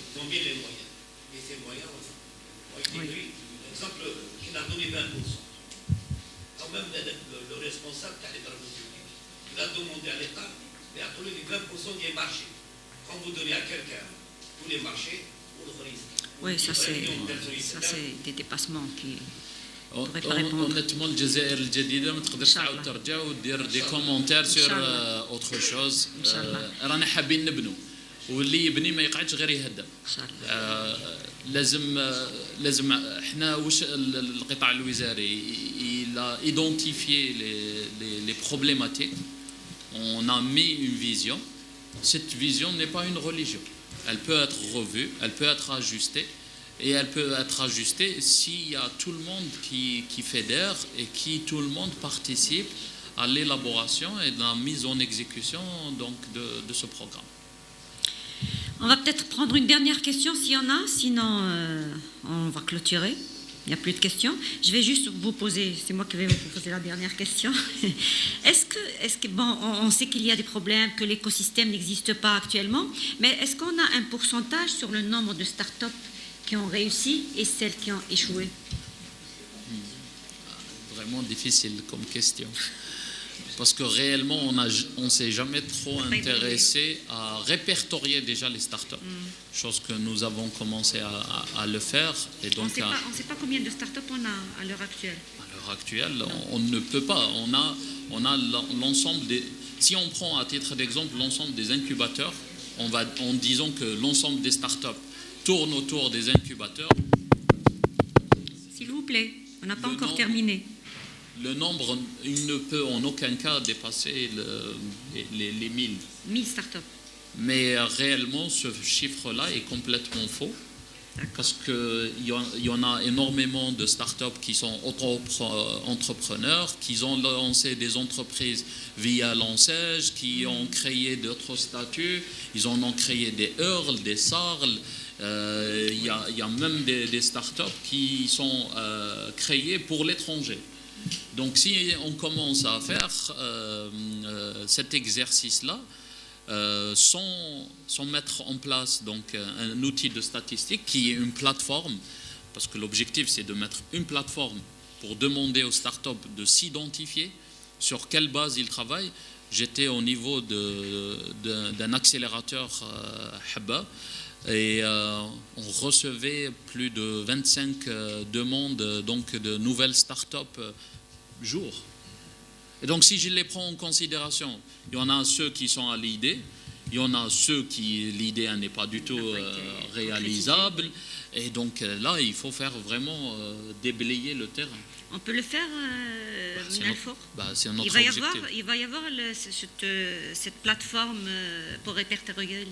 S8: ils ont mis les moyens et ces moyens ont été pris exemple il a donné 20% quand même le responsable de l'État il a demandé à l'État de donner les 20% des marchés. Quand vous donnez à quelqu'un tous les marchés, vous le risque.
S1: Oui, ça c'est des dépassements qui ne pourraient pas répondre.
S2: Honnêtement, الجزائر الجديدة ما تقدرش تعاود ترجع ودير دي كومونتير سور اوتر شوز رانا حابين نبنوا واللي يبني ما يقعدش غير يهدم لازم احنا واش القطاع الوزاري il a identifié les problématiques on a mis une vision. Cette vision n'est pas une religion. Elle peut être revue, elle peut être ajustée, et elle peut être ajustée s'il y a tout le monde qui fédère et qui tout le monde participe à l'élaboration et à la mise en exécution donc, de ce programme.
S1: On va peut-être prendre une dernière question s'il y en a, sinon on va clôturer. Il n'y a plus de questions. Je vais juste vous poser, c'est moi qui vais vous poser la dernière question. Est-ce que bon, on sait qu'il y a des problèmes, que l'écosystème n'existe pas actuellement, mais est-ce qu'on a un pourcentage sur le nombre de start-up qui ont réussi et celles qui ont échoué?
S2: Vraiment difficile comme question. Parce que réellement, on ne s'est jamais trop intéressé à répertorier déjà les startups. Chose que nous avons commencé à le faire. Et donc,
S1: on ne sait pas combien de startups on a à l'heure actuelle.
S2: À l'heure actuelle, on ne peut pas. On a l'ensemble des... Si on prend à titre d'exemple l'ensemble des incubateurs, en disant que l'ensemble des startups tournent autour des incubateurs.
S1: S'il vous plaît, on n'a pas encore terminé.
S2: Le nombre, il ne peut en aucun cas dépasser les 1000.
S1: 1000 startups.
S2: Mais réellement, ce chiffre-là est complètement faux. Parce qu'il y en a énormément de startups qui sont entrepreneurs, qui ont lancé des entreprises via l'enseigne, qui ont créé d'autres statuts, ils en ont créé des EURL, des SARL. Il y a même des startups qui sont créées pour l'étranger. Donc si on commence à faire cet exercice-là, sans mettre en place donc, un outil de statistique qui est une plateforme, parce que l'objectif c'est de mettre une plateforme pour demander aux startups de s'identifier, sur quelle base ils travaillent. J'étais au niveau d'un accélérateur Habba, et on recevait plus de 25 demandes donc, de nouvelles startups jour. Et donc si je les prends en considération, il y en a ceux qui sont à l'idée, il y en a ceux qui l'idée n'est pas du tout réalisable, et donc là il faut faire vraiment déblayer le terrain.
S1: On peut le faire, Minalfor.
S2: C'est notre objectif.
S1: Il va y avoir cette plateforme pour répertorier,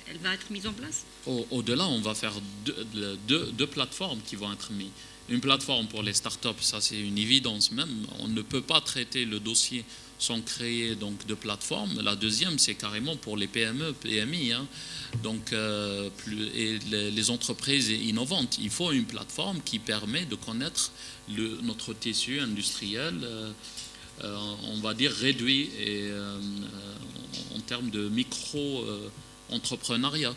S1: elle va être mise en place.
S2: Au-delà, on va faire deux plateformes qui vont être mises. Une plateforme pour les startups, ça c'est une évidence même. On ne peut pas traiter le dossier sans créer donc de plateforme. La deuxième, c'est carrément pour les PME, PMI, hein. Donc, et les entreprises innovantes. Il faut une plateforme qui permet de connaître notre tissu industriel, on va dire réduit et, en termes de micro-entrepreneuriat.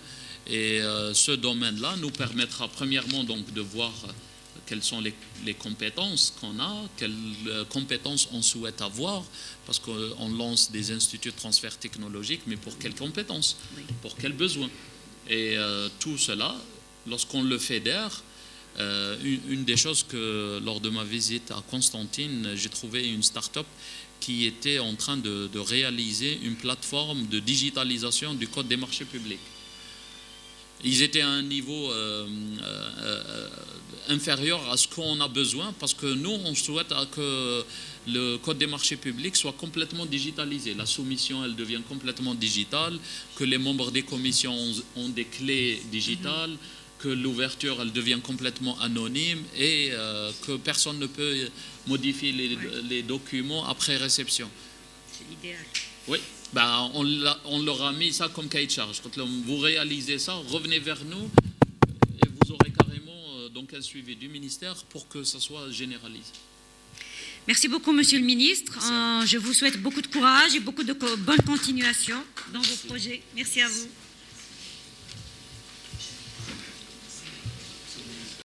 S2: Et ce domaine-là nous permettra premièrement donc de voir quelles sont les compétences qu'on a, quelles compétences on souhaite avoir, parce qu'on lance des instituts de transfert technologique, mais pour quelles compétences, pour quels besoins. Et tout cela, lorsqu'on le fédère, une des choses que lors de ma visite à Constantine, j'ai trouvé une start-up qui était en train de réaliser une plateforme de digitalisation du code des marchés publics. Ils étaient à un niveau inférieur à ce qu'on a besoin, parce que nous, on souhaite que le code des marchés publics soit complètement digitalisé. La soumission, elle devient complètement digitale, que les membres des commissions ont des clés digitales, que l'ouverture, elle devient complètement anonyme et que personne ne peut modifier les documents après réception.
S1: C'est l'idéal.
S2: Oui. Ben, on leur a mis ça comme cahier de charge. Quand vous réalisez ça, revenez vers nous et vous aurez carrément donc un suivi du ministère pour que ça soit généralisé.
S1: Merci beaucoup, Monsieur le Ministre. Je vous souhaite beaucoup de courage et beaucoup de bonne continuation dans vos projets. Merci à vous.